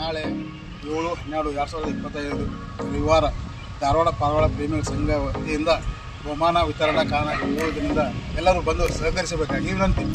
ನಾಳೆ 7/12/2025 ರವಿವಾರ ಧಾರವಾಡ ಪಾರಿವಾಳ ಪ್ರೇಮಿಗಳ ಸಂಘ ವತಿಯಿಂದ ಬಹುಮಾನ ವಿತರಣಾ ಕಾರ್ಯಕ್ರಮದಿಂದ ಎಲ್ಲರೂ ಬಂದು ಸಹಕರಿಸಬೇಕಾಗಿ ವಿನಂತಿ.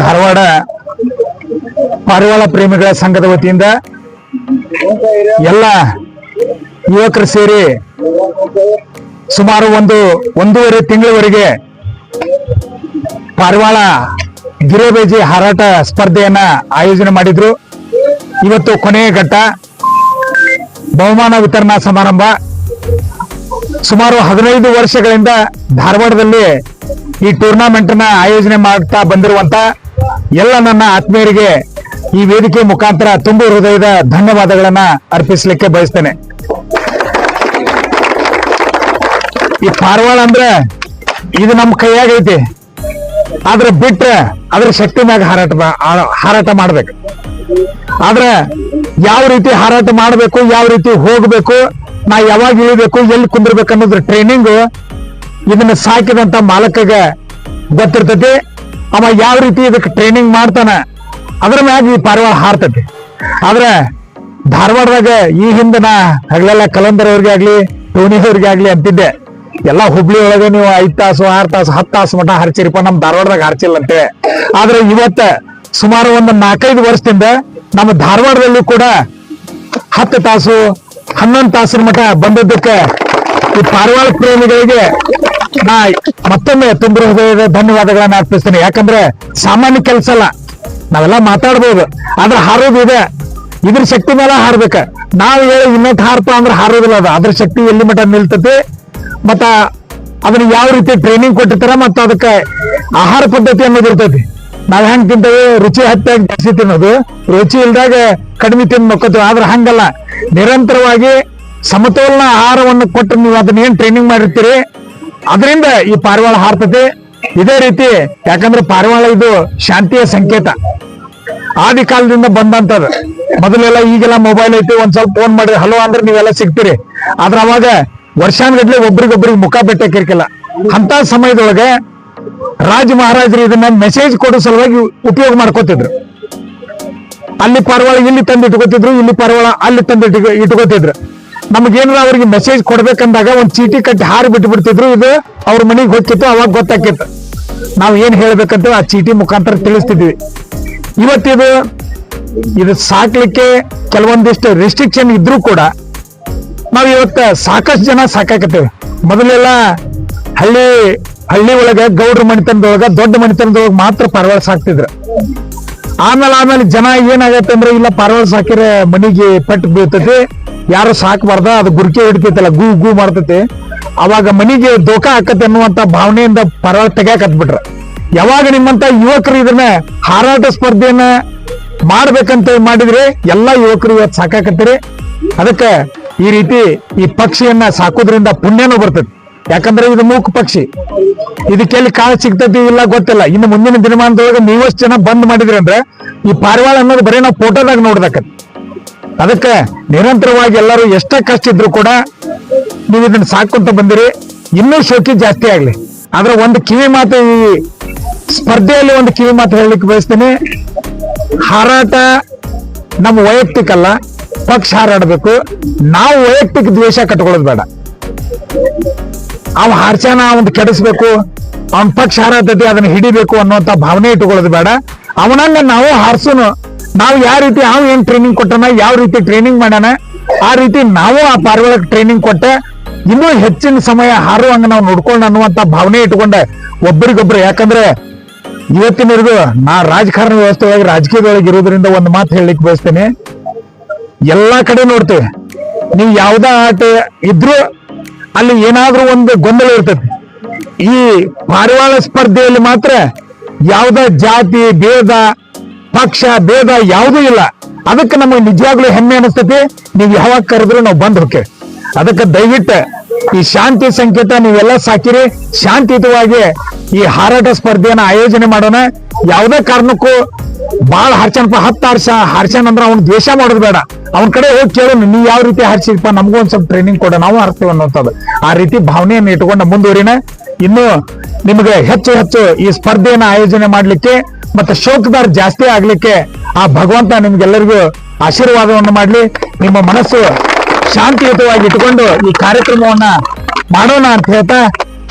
ಧಾರವಾಡ ಪಾರಿವಾಳ ಪ್ರೇಮಿಗಳ ಸಂಘದ ವತಿಯಿಂದ ಎಲ್ಲ ಯುವಕರು ಸೇರಿ ಸುಮಾರು 1.5 ತಿಂಗಳವರೆಗೆ ಪಾರಿವಾಳ ಗಿರಿಬೇಜಿ ಹಾರಾಟ ಸ್ಪರ್ಧೆಯನ್ನ ಆಯೋಜನೆ ಮಾಡಿದ್ರು. ಇವತ್ತು ಕೊನೆಯ ಘಟ್ಟ ಬಹುಮಾನ ವಿತರಣಾ ಸಮಾರಂಭ. ಸುಮಾರು 15 ವರ್ಷಗಳಿಂದ ಧಾರವಾಡದಲ್ಲಿ ಈ ಟೂರ್ನಮೆಂಟ್ ನ ಆಯೋಜನೆ ಮಾಡ್ತಾ ಬಂದಿರುವಂತ ಎಲ್ಲ ನನ್ನ ಆತ್ಮೀಯರಿಗೆ ಈ ವೇದಿಕೆ ಮುಖಾಂತರ ತುಂಬು ಹೃದಯದ ಧನ್ಯವಾದಗಳನ್ನ ಅರ್ಪಿಸಲಿಕ್ಕೆ ಬಯಸ್ತೇನೆ. ಈ ಪಾರಿವಾಳ ಅಂದ್ರೆ ಇದು ನಮ್ಮ ಕೈಯಾಗ ಐತಿ, ಆದ್ರೆ ಬಿಟ್ರೆ ಅದ್ರ ಶಕ್ತಿ ಮ್ಯಾಗ ಹಾರಾಟ ಮಾಡ್ಬೇಕು. ಆದ್ರೆ ಯಾವ ರೀತಿ ಹಾರಾಟ ಮಾಡ್ಬೇಕು, ಯಾವ ರೀತಿ ಹೋಗ್ಬೇಕು, ನಾ ಯಾವಾಗ ಇಳಿಬೇಕು, ಎಲ್ಲಿ ಕುಂದಿರ್ಬೇಕು ಅನ್ನೋದ್ರ ಟ್ರೈನಿಂಗ್ ಇದನ್ನ ಸಾಕಿದಂತ ಮಾಲಕಗೆ ಗೊತ್ತಿರ್ತತಿ. ಅವ ಯಾವ ರೀತಿ ಇದಕ್ಕೆ ಟ್ರೈನಿಂಗ್ ಮಾಡ್ತಾನ ಅದ್ರ ಮ್ಯಾಗ ಈ ಪಾರಿವಾಳ ಹಾರ್ತತಿ. ಆದ್ರೆ ಧಾರವಾಡದಾಗ ಈ ಹಿಂದೆ ನಾ ಹಗಲೆಲ್ಲ ಕಲಂದರ್ ಅವ್ರಿಗೆ ಆಗ್ಲಿ ಟೋನಿ ಅವ್ರಿಗೆ ಆಗ್ಲಿ ಅಂತಿದ್ದೆ, ಎಲ್ಲಾ ಹುಬ್ಳಿ ಒಳಗೆ ನೀವು 5 ತಾಸು 6 ತಾಸು 10 ತಾಸು ಮಠ ಹರ್ಚಿರಿಪ, ನಮ್ ಧಾರವಾಡದಾಗ ಹರ್ಚಿಲ್ಲಂತೆ. ಆದ್ರೆ ಇವತ್ತ ಸುಮಾರು 4-5 ವರ್ಷದಿಂದ ನಮ್ಮ ಧಾರವಾಡದಲ್ಲಿ ಕೂಡ 10 ತಾಸು 11 ತಾಸಿನ ಮಠ ಬಂದದ್ದಕ್ಕೆ ಈ ಪಾರಿವಾಳ ಪ್ರೇಮಿಗಳಿಗೆ ನಾ ಮತ್ತೊಮ್ಮೆ ತುಂಬ ಹೃದಯದ ಧನ್ಯವಾದಗಳನ್ನ ಅರ್ಪಿಸ್ತೇನೆ. ಯಾಕಂದ್ರೆ ಸಾಮಾನ್ಯ ಕೆಲಸ ಅಲ್ಲ, ನಾವೆಲ್ಲ ಮಾತಾಡ್ಬೋದು, ಆದ್ರೆ ಹಾರೋದು ಇದೆ. ಇದ್ರ ಶಕ್ತಿ ಮೇಲೆ ಹಾರ್ಬೇಕ. ನಾವು ಹೇಳಿ ಇನ್ನೊಟ್ಟು ಹಾರಪ್ಪ ಅಂದ್ರೆ ಹಾರೋದಿಲ್ಲ. ಅದ್ರ ಶಕ್ತಿ ಎಲ್ಲಿ ಮಠ ನಿಲ್ತತಿ, ಮತ್ತ ಅದನ್ನ ಯಾವ ರೀತಿ ಟ್ರೈನಿಂಗ್ ಕೊಟ್ಟಿರ್ತಾರ, ಮತ್ತ ಅದಕ್ಕೆ ಆಹಾರ ಪದ್ಧತಿ ಅನ್ನೋದು ಇರ್ತೈತಿ. ನಾವ್ ಹೆಂಗ್ ತಿಂತೇವೆ, ರುಚಿ ಹತ್ತಾಗಿ ಜಾಸ್ತಿ ತಿನ್ನೋದು, ರುಚಿ ಇಲ್ದಾಗ ಕಡಿಮೆ ತಿಂದು ಮಕ್ಕೋತೀವಿ. ಆದ್ರೆ ಹಂಗಲ್ಲ, ನಿರಂತರವಾಗಿ ಸಮತೋಲನ ಆಹಾರವನ್ನು ಕೊಟ್ಟು ನೀವು ಅದನ್ನ ಏನ್ ಟ್ರೈನಿಂಗ್ ಮಾಡಿರ್ತೀರಿ ಅದರಿಂದ ಈ ಪಾರಿವಾಳ ಹಾರ್ತದೆ. ಇದೇ ರೀತಿ, ಯಾಕಂದ್ರೆ ಪಾರಿವಾಳ ಇದು ಶಾಂತಿಯ ಸಂಕೇತ. ಆದಿ ಕಾಲದಿಂದ ಬಂದಂತದ. ಮೊದಲೆಲ್ಲ ಈಗೆಲ್ಲ ಮೊಬೈಲ್ ಐತಿ, ಒಂದ್ ಸ್ವಲ್ಪ ಫೋನ್ ಮಾಡಿ ಹಲೋ ಅಂದ್ರೆ ನೀವೆಲ್ಲ ಸಿಗ್ತೀರಿ. ಆದ್ರೆ ಅವಾಗ ವರ್ಷಾನ್ಗಟ್ಲೆ ಒಬ್ರಿಗೊಬ್ರಿಗೆ ಮುಖ ಬೆಟ್ಟಕ್ಕಿರ್ಕಿಲ್ಲ. ಅಂತ ಸಮಯದೊಳಗೆ ರಾಜ ಮಹಾರಾಜರು ಇದನ್ನ ಮೆಸೇಜ್ ಕೊಡೋ ಸಲುವಾಗಿ ಉಪಯೋಗ ಮಾಡ್ಕೋತಿದ್ರು. ಅಲ್ಲಿ ಪಾರಿವಾಳ ಇಲ್ಲಿ ತಂದು ಇಟ್ಕೋತಿದ್ರು, ಇಲ್ಲಿ ಪಾರಿವಾಳ ಅಲ್ಲಿ ತಂದು ಇಟ್ಕೋತಿದ್ರು. ನಮಗೇನಾರ ಅವ್ರಿಗೆ ಮೆಸೇಜ್ ಕೊಡ್ಬೇಕಂದಾಗ ಒಂದ್ ಚೀಟಿ ಕಟ್ಟಿ ಹಾರಿ ಬಿಟ್ಬಿಡ್ತಿದ್ರು. ಇದು ಅವ್ರ ಮನೆಗೆ ಹೋಗ್ತಿತ್ತು, ಅವಾಗ ಗೊತ್ತಾಕಿತ್ತು ನಾವ್ ಏನ್ ಹೇಳ್ಬೇಕಂತ ಆ ಚೀಟಿ ಮುಖಾಂತರ ತಿಳಿಸ್ತಿದ್ವಿ. ಇದು ಸಾಕ್ಲಿಕ್ಕೆ ಕೆಲವೊಂದಿಷ್ಟು ರೆಸ್ಟ್ರಿಕ್ಷನ್ ಇದ್ರೂ ಕೂಡ ನಾವ್ ಇವತ್ತ ಸಾಕಷ್ಟು ಜನ ಸಾಕಾಕತ್ತೇವೆ. ಮೊದಲೆಲ್ಲ ಹಳ್ಳಿ ಒಳಗೆ ಗೌಡ್ರ ಮಣಿತನದೊಳಗ ದೊಡ್ಡ ಮಣಿತನದೊಳಗ ಮಾತ್ರ ಪಾರಿವಾಳ ಸಾಕ್ತಿದ್ರು. ಆಮೇಲೆ ಜನ ಏನಾಗತ್ತೆ ಅಂದ್ರೆ, ಇಲ್ಲ ಪಾರಿವಾಳ ಸಾಕಿದ್ರೆ ಮನಿಗೆ ಪೆಟ್ಟು ಬೀಳ್ತೈತಿ, ಯಾರು ಸಾಕಬಾರ್ದ, ಅದು ಗುರ್ಕೆ ಹಿಡ್ತೈತಲ್ಲ, ಗೂ ಗೂ ಮಾಡ್ತೈತಿ, ಅವಾಗ ಮನಿಗೆ ದೋಖ ಹಾಕತ್ತೆ ಅನ್ನುವಂತ ಭಾವನೆಯಿಂದ ಪಾರಿವಾಳ ತೆಗ್ಯಾಕತ್ಬಿಟ್ರ. ಯಾವಾಗ ನಿಮ್ಮಂತ ಯುವಕರು ಇದನ್ನ ಹಾರಾಟ ಸ್ಪರ್ಧೆಯನ್ನ ಮಾಡ್ಬೇಕಂತ ಮಾಡಿದ್ರೆ ಎಲ್ಲಾ ಯುವಕರು ಇವತ್ತು ಸಾಕಾಕತ್ತೀರಿ. ಅದಕ್ಕೆ ಈ ರೀತಿ ಈ ಪಕ್ಷಿಯನ್ನ ಸಾಕೋದ್ರಿಂದ ಪುಣ್ಯನೂ ಬರ್ತೈತಿ. ಯಾಕಂದ್ರೆ ಇದು ಮೂಕ ಪಕ್ಷಿ, ಇದಕ್ಕೆಲ್ಲಿ ಕಾಳು ಸಿಗ್ತೈತಿ ಇಲ್ಲ ಗೊತ್ತಿಲ್ಲ. ಇನ್ನು ಮುಂದಿನ ದಿನಮಾನದೊಳಗೆ ನೀವಷ್ಟು ಜನ ಬಂದ್ ಮಾಡಿದ್ರಿ ಅಂದ್ರೆ ಈ ಪಾರಿವಾಳ ಅನ್ನೋದು ಬರೀ ನಾವು ಫೋಟೋದಾಗ ನೋಡ್ದಕ್ಕ. ಅದಕ್ಕೆ ನಿರಂತರವಾಗಿ ಎಲ್ಲರೂ ಎಷ್ಟೇ ಕಷ್ಟ ಇದ್ರು ಕೂಡ ನೀವು ಇದನ್ನ ಸಾಕೊಂತ ಬಂದಿರಿ, ಇನ್ನೂ ಶೋಕಿ ಜಾಸ್ತಿ ಆಗ್ಲಿ. ಆದ್ರೆ ಒಂದು ಕಿವಿ ಮಾತು, ಈ ಸ್ಪರ್ಧೆಯಲ್ಲಿ ಒಂದು ಕಿವಿ ಮಾತು ಹೇಳಲಿಕ್ಕೆ ಬಯಸ್ತೀನಿ. ಹಾರಾಟ ನಮ್ಮ ವೈಯಕ್ತಿಕ ಅಲ್ಲ, ಪಕ್ಷ ಹಾರಾಡಬೇಕು. ನಾವು ವೈಯಕ್ತಿಕ ದ್ವೇಷ ಕಟ್ಕೊಳ್ಳೋದು ಬೇಡ. ಅವ ಹಾರ್ಚಾನ ಅವನ್ ಕೆಡಿಸ್ಬೇಕು, ಅವನ್ ಪಕ್ಷ ಹಾರಾಟತಿ ಅದನ್ನ ಹಿಡಿಬೇಕು ಅನ್ನುವಂತ ಭಾವನೆ ಇಟ್ಕೊಳ್ಳೋದು ಬೇಡ. ಅವನಂಗ ನಾವು ಹಾರ್ಸೋನು. ನಾವು ಯಾವ ರೀತಿ ಅವ್ ಏನ್ ಟ್ರೈನಿಂಗ್ ಕೊಟ್ಟನ, ಯಾವ ರೀತಿ ಟ್ರೈನಿಂಗ್ ಮಾಡ್ಯಾನ, ಆ ರೀತಿ ನಾವು ಆ ಪಾರಿವಾಳಕ್ಕೆ ಟ್ರೈನಿಂಗ್ ಕೊಟ್ಟೆ ಇನ್ನೂ ಹೆಚ್ಚಿನ ಸಮಯ ಹಾರುವಂಗ ನಾವು ನೋಡ್ಕೊಂಡು ಅನ್ನುವಂತ ಭಾವನೆ ಇಟ್ಕೊಂಡೆ ಒಬ್ಬರಿಗೊಬ್ರು. ಯಾಕಂದ್ರೆ ಇವತ್ತಿನವರೆಗೂ ನಾ ರಾಜಕಾರಣ ವ್ಯವಸ್ಥೆ ಒಳಗೆ, ರಾಜಕೀಯದೊಳಗೆ ಇರೋದ್ರಿಂದ ಒಂದು ಮಾತು ಹೇಳಲಿಕ್ಕೆ ಬಯಸ್ತೇನೆ. ಎಲ್ಲಾ ಕಡೆ ನೋಡ್ತೇವೆ, ನೀವು ಯಾವ್ದ ಆಟ ಇದ್ರು ಅಲ್ಲಿ ಏನಾದ್ರೂ ಒಂದು ಗೊಂದಲ ಇರ್ತದೆ. ಈ ಪಾರಿವಾಳ ಸ್ಪರ್ಧೆಯಲ್ಲಿ ಮಾತ್ರ ಯಾವ್ದ ಜಾತಿ ಭೇದ, ಪಕ್ಷ ಭೇದ ಯಾವುದೂ ಇಲ್ಲ. ಅದಕ್ಕೆ ನಮಗೆ ನಿಜವಾಗ್ಲೂ ಹೆಮ್ಮೆ ಅನಿಸ್ತತಿ. ನೀವು ಯಾವಾಗ ಕರೆದ್ರು ನಾವು ಬಂದ್ ಹೋಗ್ತೇವೆ. ಅದಕ್ಕೆ ದಯವಿಟ್ಟು ಈ ಶಾಂತಿ ಸಂಕೇತ ನೀವೆಲ್ಲ ಸಾಕಿರಿ, ಶಾಂತಿಯುತವಾಗಿ ಈ ಹಾರಾಟ ಸ್ಪರ್ಧೆಯನ್ನ ಆಯೋಜನೆ ಮಾಡೋಣ. ಯಾವುದೇ ಕಾರಣಕ್ಕೂ ಬಾಳ ಹಾರ್ಸನಪ್ಪ, 10 ಹಾರ್ಸನ್ ಅಂದ್ರೆ ಅವ್ನು ದ್ವೇಷ ಮಾಡೋದು ಬೇಡ. ಅವನ ಕಡೆ ಹೋಗಿ ಕೇಳೋಣ, ನೀವು ಯಾವ ರೀತಿ ಹಾರಿಸಿದಪ್ಪ, ನಮಗೂ ಒಂದ್ ಸ್ವಲ್ಪ ಟ್ರೈನಿಂಗ್ ಕೊಡ, ನಾವು ಹಾರಿಸ್ತೇವೆ ಅನ್ನೋಂಥದ್ದು. ಆ ರೀತಿ ಭಾವನೆಯನ್ನು ಇಟ್ಕೊಂಡು ಮುಂದುವರಿನ. ಇನ್ನು ನಿಮ್ಗೆ ಹೆಚ್ಚು ಹೆಚ್ಚು ಈ ಸ್ಪರ್ಧೆಯನ್ನ ಆಯೋಜನೆ ಮಾಡ್ಲಿಕ್ಕೆ ಮತ್ತೆ ಶೋಕದಾರ್ ಜಾಸ್ತಿ ಆಗ್ಲಿಕ್ಕೆ ಆ ಭಗವಂತ ನಿಮ್ಗೆಲ್ಲರಿಗೂ ಆಶೀರ್ವಾದವನ್ನು ಮಾಡ್ಲಿ. ನಿಮ್ಮ ಮನಸ್ಸು ಶಾಂತಿಯುತವಾಗಿ ಇಟ್ಕೊಂಡು ಈ ಕಾರ್ಯಕ್ರಮವನ್ನ ಮಾಡೋಣ ಅಂತ ಹೇಳ್ತಾ,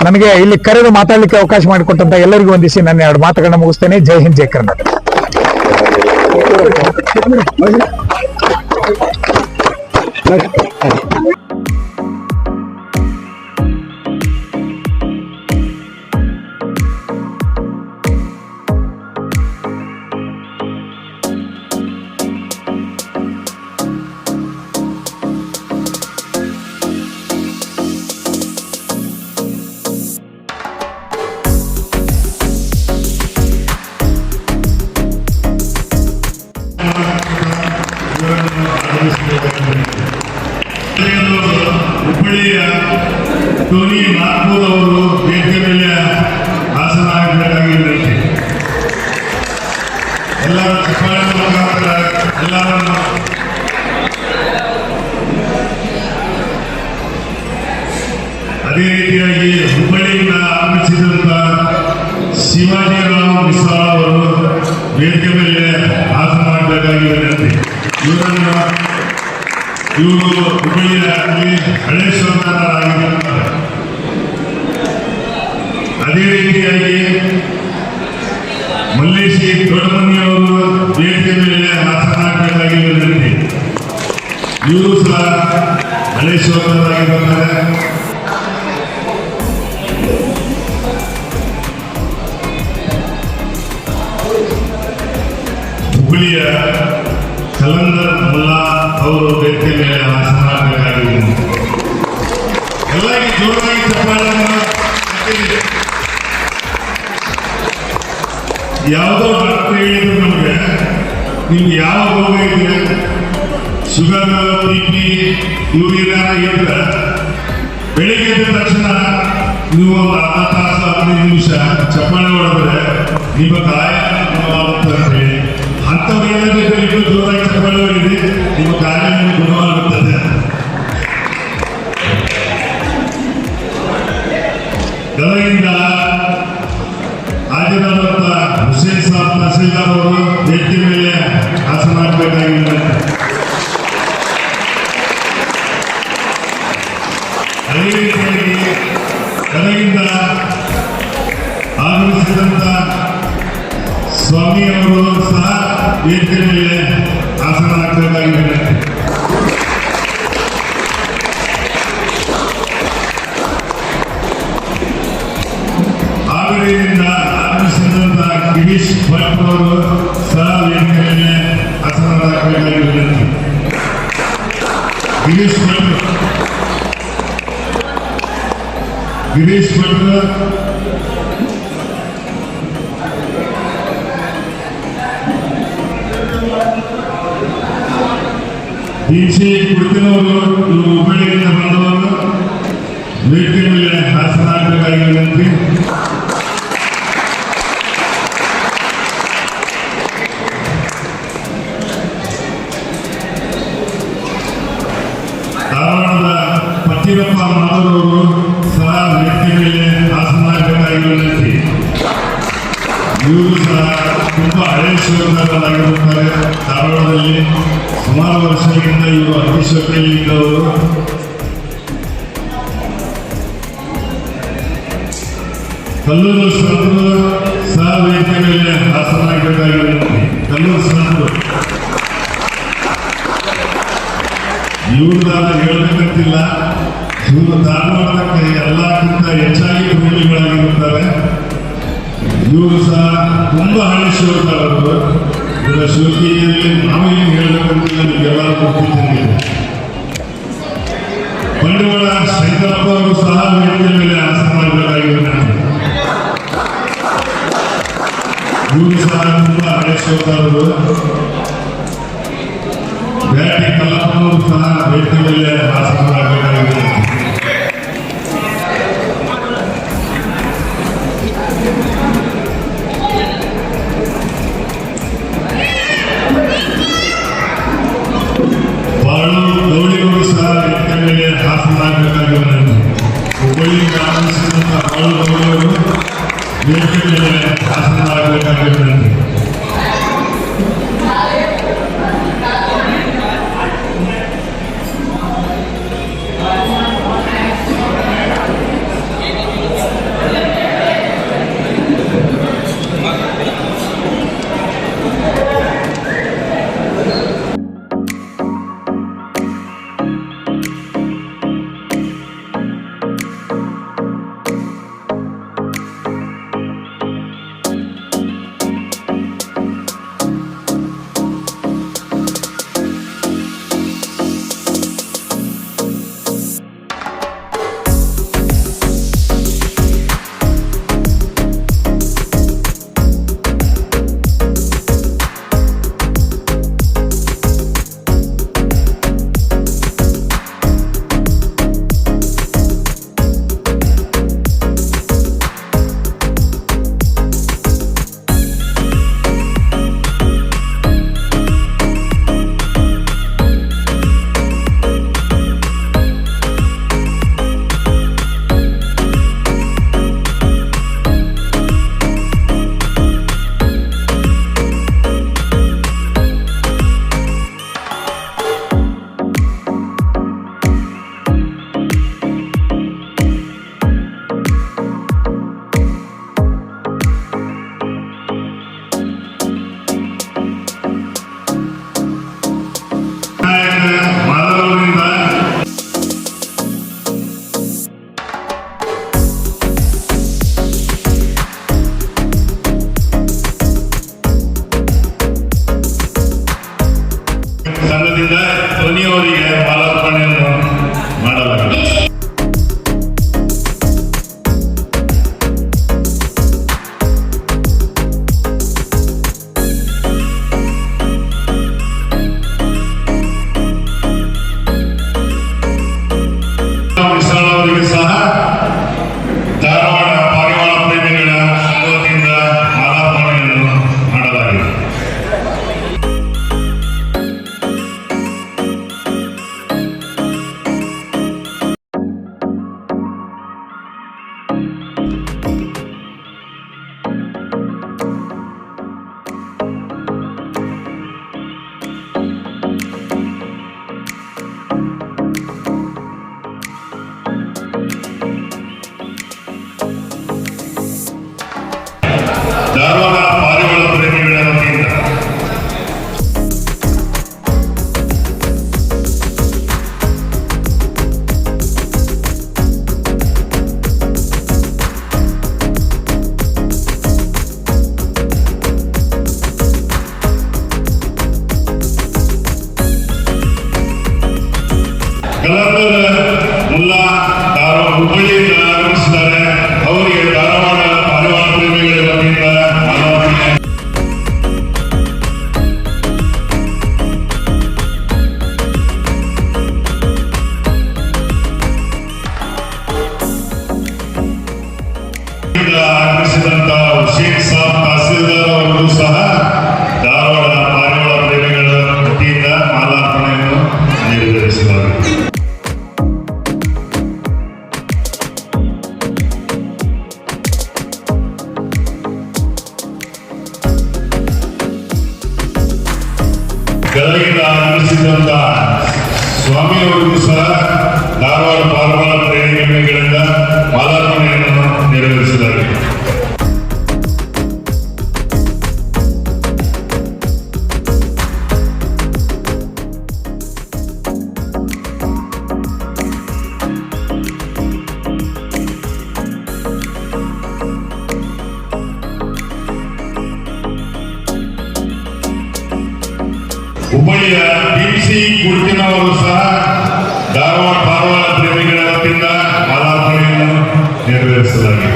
ನನಗೆ ಇಲ್ಲಿ ಕರೆದು ಮಾತಾಡ್ಲಿಕ್ಕೆ ಅವಕಾಶ ಮಾಡಿಕೊಟ್ಟಂತ ಎಲ್ಲರಿಗೂ ವಂದಿಸಿ ನನ್ನ 2 ಮಾತುಗಳನ್ನ ಮುಗಿಸ್ತೇನೆ. ಜೈ ಹಿಂದ್, ಜೈ ಕರ್ನಾಟಕ. ಹುಬ್ಬಳ್ಳಿಯ ಟೋನಿ ನಾಗ್ಪುರ್ ಅವರು ವೇದಿಕೆ ಮೇಲೆ ಆಸನ ಆಗಬೇಕಾಗಿ ವಿನಂತಿ. ಎಲ್ಲರ ಚಪ್ಪಾಳೆ ಮುಖಾಂತರ ಎಲ್ಲರನ್ನು ಅದೇ ರೀತಿಯಾಗಿ ಹುಬ್ಬಳ್ಳಿಯಿಂದ ಆಗಮಿಸಿದಂತ ಶಿವಾಜಿರಾವ್ ಮಿಸಾಳ್ ಅವರು ವೇದಿಕೆ ಮೇಲೆ ಆಸನ ಆಗಬೇಕಾಗಿ ವಿನಂತಿ. ಇವರು ಹುಬ್ಬಳ್ಳಿಯ ಹಳೆ ಶ್ರೋತರಾಗಿದ್ದಾರೆ. ಅದೇ ರೀತಿಯಾಗಿ ಮಲ್ಲೇಶಿ ದೊಡ್ಡಮನಿಯವರು ವೇದಿಕೆ ಮೇಲೆ ಆಸನಾಗಬೇಕಾಗಿ ವಿನಂತಿ. ಇವರು ಸಹ ಹಳೆ ಶ್ರೋತರಾಗಿದ್ದಾರೆ. ಹುಬ್ಬಳ್ಳಿಯ ಕಲಂದರ್ ಮುಲ್ಲಾ ಅವರು ವೇದಿಕೆ ಮೇಲೆ ಆಸನಾಗಬೇಕಾಗಿ ವಿನಂತಿ. ಎಲ್ಲರಿಗೆ ಜೋರಾಗಿ ಚಪ್ಪಾಳೆಯನ್ನು ತಟ್ಟಿರಿ. ಯಾವುದೋ ಡಾಕ್ಟರ್ ಹೇಳಿದ್ರು ನಮಗೆ, ನೀವು ಯಾವ ರೋಗ ಇದೆ, ಶುಗರ್, BP, ಯೂರಿನ್ ಇದ್ರೆ ಬೆಳಿಗ್ಗೆ ಎದ್ದ ತಕ್ಷಣ ನೀವು ಒಂದು ಅರ್ಧ ತಾಸು 15 ನಿಮಿಷ ಚಪ್ಪಾಳೆ ಹೊಡೆದ್ರೆ ನಿಮ್ಮ ಗಾಯ ಗುಣವಾಗುತ್ತೆ ಅಂತ ಹೇಳಿ, ಅಂಥವ್ರು ಜೋರಾಗಿ ಚಪ್ಪಾಳೆ ಹೊಡೆದಿ, ನಿಮ್ಮ ಗಾಯ ಗುಣವಾಗುತ್ತದೆ. ಗದಗಿಂದ ಹಾಜರಾದಂತ ಹುಸೇನ್ ಸಾಬ್ ತಹಸೀಲ್ದಾರ್ ಅವರು ವೇದಿಕೆ ಮೇಲೆ ಆಸನ ಆಗಬೇಕಾಗಿ ವಿನಂತಿ. ಅದೇ ರೀತಿಯಾಗಿ ಗದಗಿಂದ ಆಗಮಿಸಿದಂತ ಸ್ವಾಮಿ ಅವರು ಸಹ ವೇದಿಕೆ ಮೇಲೆ ಆಸನ ಆಗಬೇಕಾಗಿ ವಿನಂತಿ. ಆಗಲಿನಿಂದ ಆಗಮಿಸಿದಂತ ಗಿರೀಶ್ ಭಟ್ ಅವರು ಸಹ ವೇದಿಕೆ ಮೇಲೆ ಆಸನ ಆಗಬೇಕಾಗಿ ವಿನಂತಿ. ಗಿರೀಶ್ ಭಟ್ ದೀಕ್ಷೆ ಕುರಿತಿನವರು, ಇವರು ಹುಬ್ಬಳ್ಳಿಯಿಂದ ಬಂದವರು ವೇದಿಕೆ ಮೇಲೆ ಆಸನ ಆಗಬೇಕಾಗಿ ವಿನಂತಿ. ಧಾರವಾಡದ ಪಟ್ಟಿರಪ್ಪ ಮಾಧವರವರು ಸಹ ವೇದಿಕೆ ಮೇಲೆ ಹಾಸನಾಗಬೇಕಾಗಿ ವಿನಂತಿ. ಇವರು ಸಹ ತುಂಬಾ ಹಳೆ ಶಿವಕರಾಗಿರುತ್ತಾರೆ. ಧಾರವಾಡದಲ್ಲಿ ಸುಮಾರು ವರ್ಷಗಳಿಂದ ಇವರು ಅತಿಶಕ್ತಿಯಲ್ಲಿ ಇದ್ದವರು. ಕಲ್ಲೂರು ಸಂತರು ಸಹ ವೇದಿಕೆ ಮೇಲೆ ಹಾಸನಾಗಬೇಕಾಗಿ ವಿನಂತಿ. ಕಲ್ಲೂರು ಸಂತರು ಇವ್ರದಾದ ಹೇಳ್ಬೇಕಂತಿಲ್ಲ. ಇವರು ಧಾರವಾಡಕ್ಕೆ ಎಲ್ಲಕ್ಕಿಂತ ಹೆಚ್ಚಾಗಿ ಪ್ರೇಮಿಗಳಾಗಿರುತ್ತಾರೆ. ಇವರು ಸಹ ತುಂಬಾ ಹಳೆ ಶಿವಕರವರು. ಇವರ ಶಿವಕಿಯಲ್ಲಿ ನಾವೇನು ಹೇಳ್ಬೇಕಂತಿಲ್ಲ, ನಿಮಗೆಲ್ಲರೂ ಗೊತ್ತಿದ್ದೇನೆ. ಬಂಡವಾಳ ಶಂಕರಪ್ಪ ಅವರು ಸಹ ವೇದಿಕೆ ಮೇಲೆ ಹಾಸನಾಗಬೇಕಾಗಿದ್ದಾರೆ. ಇವರು ಸಹ ತುಂಬಾ ಹಳೆ ಶಿವಕರವರು. ಬ್ಯಾಟಿ ಕಲ್ಲಪ್ಪನವರು ಸಹ ವೇದಿಕೆ ಮೇಲೆ ಹಾಸನಾಗಬೇಕಾಗಿದೆ. ಬಾಳು ಗೌಳಿಯವರು ಸಹ ವೇದಿಕೆ ಮೇಲೆ ಹಾಸನಾಗಬೇಕಾಗಿದೆ. ಹುಬ್ಬಳ್ಳಿಯಿಂದ ಆಗಮಿಸಿದಂತಹ ಬಾಳು ಗೌಳಿಯವರು ವೇದಿಕೆ ಮೇಲೆ ಹಾಸನಾಗಬೇಕಾಗಿದೆ. ಸಂಘದಿಂದ ಧ್ವನಿಯವರಿಗೆ ಮಾಲಾರ್ಪಣೆಯನ್ನು ಮಾಡಲಾಗಿದೆ. ಅವರಿಗೆ ಸಹ ಧಾರವಾಡ ಪಾರಿವಾಳ ಪ್ರೇಮಿಗಳ ವತಿಯಿಂದ ಮಾಲಾರ್ಪಣೆಯನ್ನು ಮಾಡಲಾಗಿದೆ. ಧಾರವಾಡ ಪಾರಿವಾಳ ಪ್ರೇಮಿಗಳ ವತಿಯಿಂದ ಕಲಂದರ್ ಮುಲ್ಲಾ ಹುಬ್ಬಳ್ಳಿಯಿಂದ ಆಗಮಿಸಿದ್ದಾರೆ. ಅವರಿಗೆ ಧಾರವಾಡ ಪಾರಿವಾಳ ಪ್ರೇಮಿಗಳ ವತಿಯಿಂದ ಮಾಲಾರ್ಪಣೆ. ಆಗಮಿಸಿದಂತ ಶೇಖ್ ಸಾಬ್ ತಹಸೀಲ್ದಾರ್ ಅವರು ಸಹ ಧಾರವಾಡ ಪಾರಿವಾಳ ಪ್ರೇಮಿಗಳ ವತಿಯಿಂದ ಮಾಲಾರ್ಪಣೆಯನ್ನು ನೆರವೇರಿಸಲಾಗಿದೆ. ಸ್ವಾಮಿಯವರಿಗೂ ಸಹ ಧಾರವಾಡ ಪಾರ್ವಾಳ ಪ್ರೇಮಿಗಳಿಂದ ಮಾಲಾರ್ಪಣೆಯನ್ನು ನೆರವೇರಿಸಲಾಗಿದೆ. ಹುಬ್ಬಳ್ಳಿಯ ಡಿಸಿ ಕುರ್ತಿನವರು ಸಹ ಧಾರವಾಡ ಪಾರ್ವಾಳ ಪ್ರೇಮಿಗಳ ವತಿಯಿಂದ ಮಾಲಾರ್ಪಣೆಯನ್ನು ನೆರವೇರಿಸಲಾಗಿದೆ.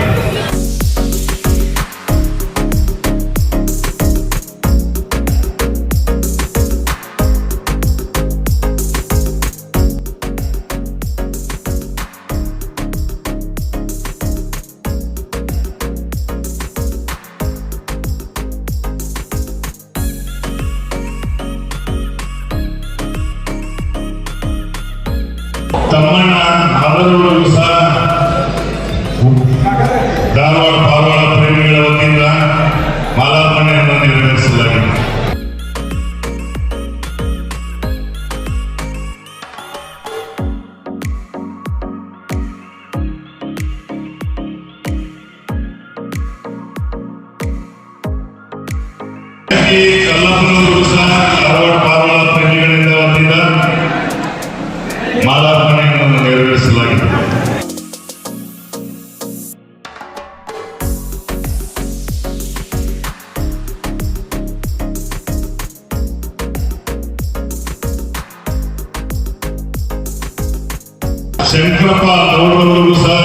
ತಮ್ಮಣ್ಣ ಅವರವರಿಗೂ ಸಹ ಧಾರವಾಡ ಪಾರ್ವಾಳ ಪ್ರೇಮಿಗಳ ವತಿಯಿಂದ ಮಾಲಾರ್ಪಣೆಯನ್ನು ನೆರವೇರಿಸಲಾಗಿದೆ. ಕಲ್ಲಪ್ಪನವರಿಗೂ ಸಹ ಧಾರವಾಡ ಪಾರ್ವಾಳ ಪ್ರೇಮಿಗಳಿಂದ ವತಿಯಿಂದ ಮಾಲಾರ್ಪಣೆಯನ್ನು ನೆರವೇರಿಸಲಾಗಿದೆ. ಶಂಕರಪ್ಪ ಗೌಡರವರಿಗೂ ಸಹ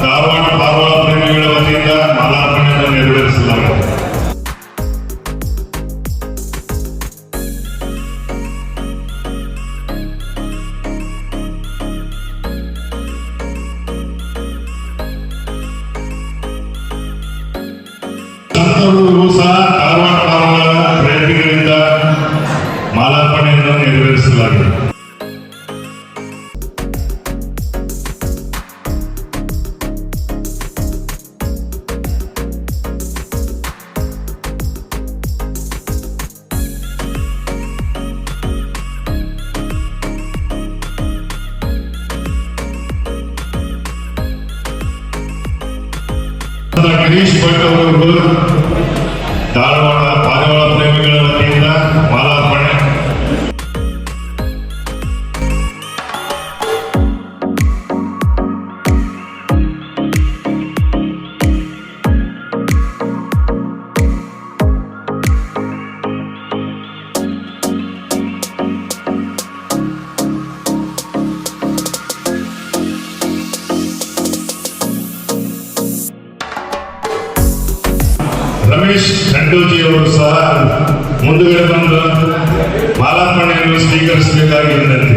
ಧಾರವಾಡ ಪಾರ್ವಾಳ ಪ್ರೇಮಿಗಳ ವತಿಯಿಂದ ಮಾಲಾರ್ಪಣೆಯನ್ನು ನೆರವೇರಿಸಲಾಗಿದೆ. ಸಂತರಿಗೂ ಸಹ ಧಾರವಾಡ ಪಾರ್ವಾಳ ಪ್ರೇಮಿಗಳಿಂದ ಮಾಲಾರ್ಪಣೆಯನ್ನು ನೆರವೇರಿಸಲಾಗಿದೆ. ಗಿರೀಶ್ ಭಟ್ ಅವರು ಧಾರವಾಡ ಪಾರಿವಾಳ ಪ್ರೇಮಿಗಳ ವತಿಯಿಂದ ಮಾಲಾರ್ಪಣೆ. ರಮೇಶ್ ಖಂಡೋಜಿ ಅವರು ಸಹ ಮುಂದುಗಡೆ ಬಂದು ಮಾಲಾರ್ಪಣೆಯನ್ನು ಸ್ವೀಕರಿಸಬೇಕಾಗಿ ವಿನಂತಿ.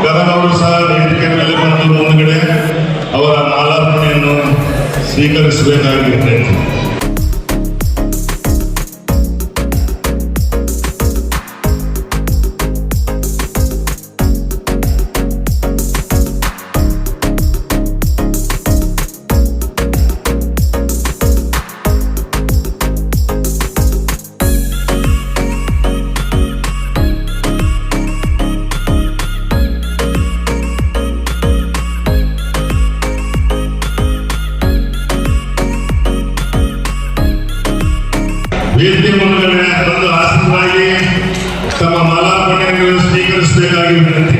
ಗದನವರು ಸಹ ವೇದಿಕೆ ಮೇಲೆ ಬಂದು ಮುಂದುಗಡೆ ಅವರ ಮಾಲಾರ್ಪಣೆಯನ್ನು ಸ್ವೀಕರಿಸಬೇಕಾಗಿ ವಿನಂತಿ. ವೇದಿಕೆ ಮುಂದುಗಡೆ ಬಂದು ಆಸೀನರಾಗಿ ತಮ್ಮ ಮಾಲಾರ್ಪಣೆಯನ್ನು ಸ್ವೀಕರಿಸಬೇಕಾಗಿ ವಿನಂತಿ.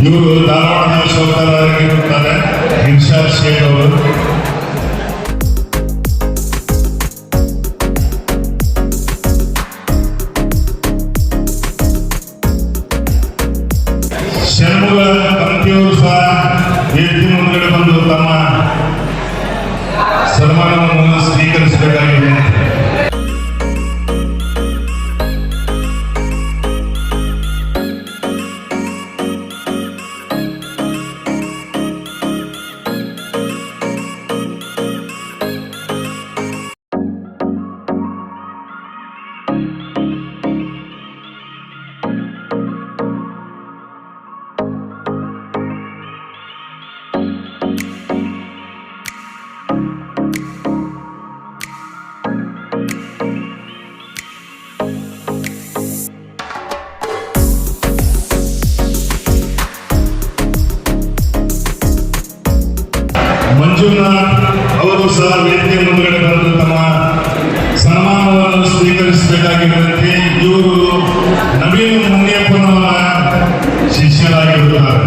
ಇವರು ಧಾರವಾಡದ ಶೋಧರಾಗಿರುತ್ತಾರೆ ಇರ್ಷಾದ್ ಶೇಖ್ ಅವರು. ಷಣ್ಮುಗ ಕಂತಿಯವರು ಸಹ ವೇದಿಕೆ ಮುಂದೆ ಬಂದು ತಮ್ಮ ಸನ್ಮಾನವನ್ನು ಸ್ವೀಕರಿಸಬೇಕಾಗಿದೆ. ಮಂಜುನಾಥ್ ಅವರು ಸಹ ವೇದಿಕೆ ಮುಂದುಗಡೆ ಬಂದು ತಮ್ಮ ಸನ್ಮಾನವನ್ನು ಸ್ವೀಕರಿಸಬೇಕಾಗಿರುವಂತೆ ಇವರು ನವೀನ್ ಮುನಿಯಪ್ಪನವರ ಶಿಷ್ಯರಾಗಿರುತ್ತಾರೆ.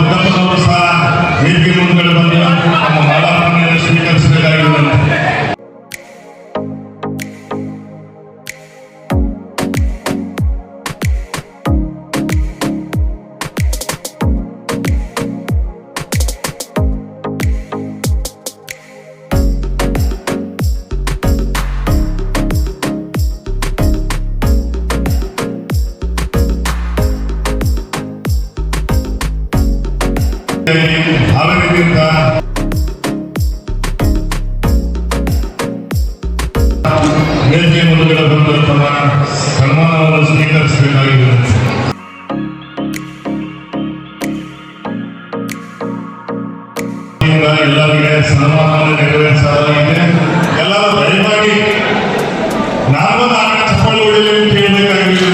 ಮುಖಂಡರು ಸಹ ವೇದಿಕೆ ಮುಂದುಗಡೆ ಬಂದು ತಮ್ಮ ಮಾಲಾರ್ಪಣೆಯನ್ನು ಸ್ವೀಕರಿಸಬೇಕಾಗಿರುವಂತೆ. ಹಾವೇರಿಯಿಂದ ವೇದಿಕೆ ಮುಂದುಗಡೆ ಬಂದು ತಮ್ಮ ಸನ್ಮಾನವನ್ನು ಸ್ವೀಕರಿಸಬೇಕಾಗಿದೆ. ಎಲ್ಲರಿಗೆ ಸನ್ಮಾನವನ್ನು ನೆರವೇರಿಸಲಾಗಿದೆ. ಎಲ್ಲರೂ ದಯಮಾಡಿ ನಾನು ಚಪ್ಪಾಳೆ ಹೊಡೆಯಲಿ ಅಂತ ಹೇಳಬೇಕಾಗಿದೆ.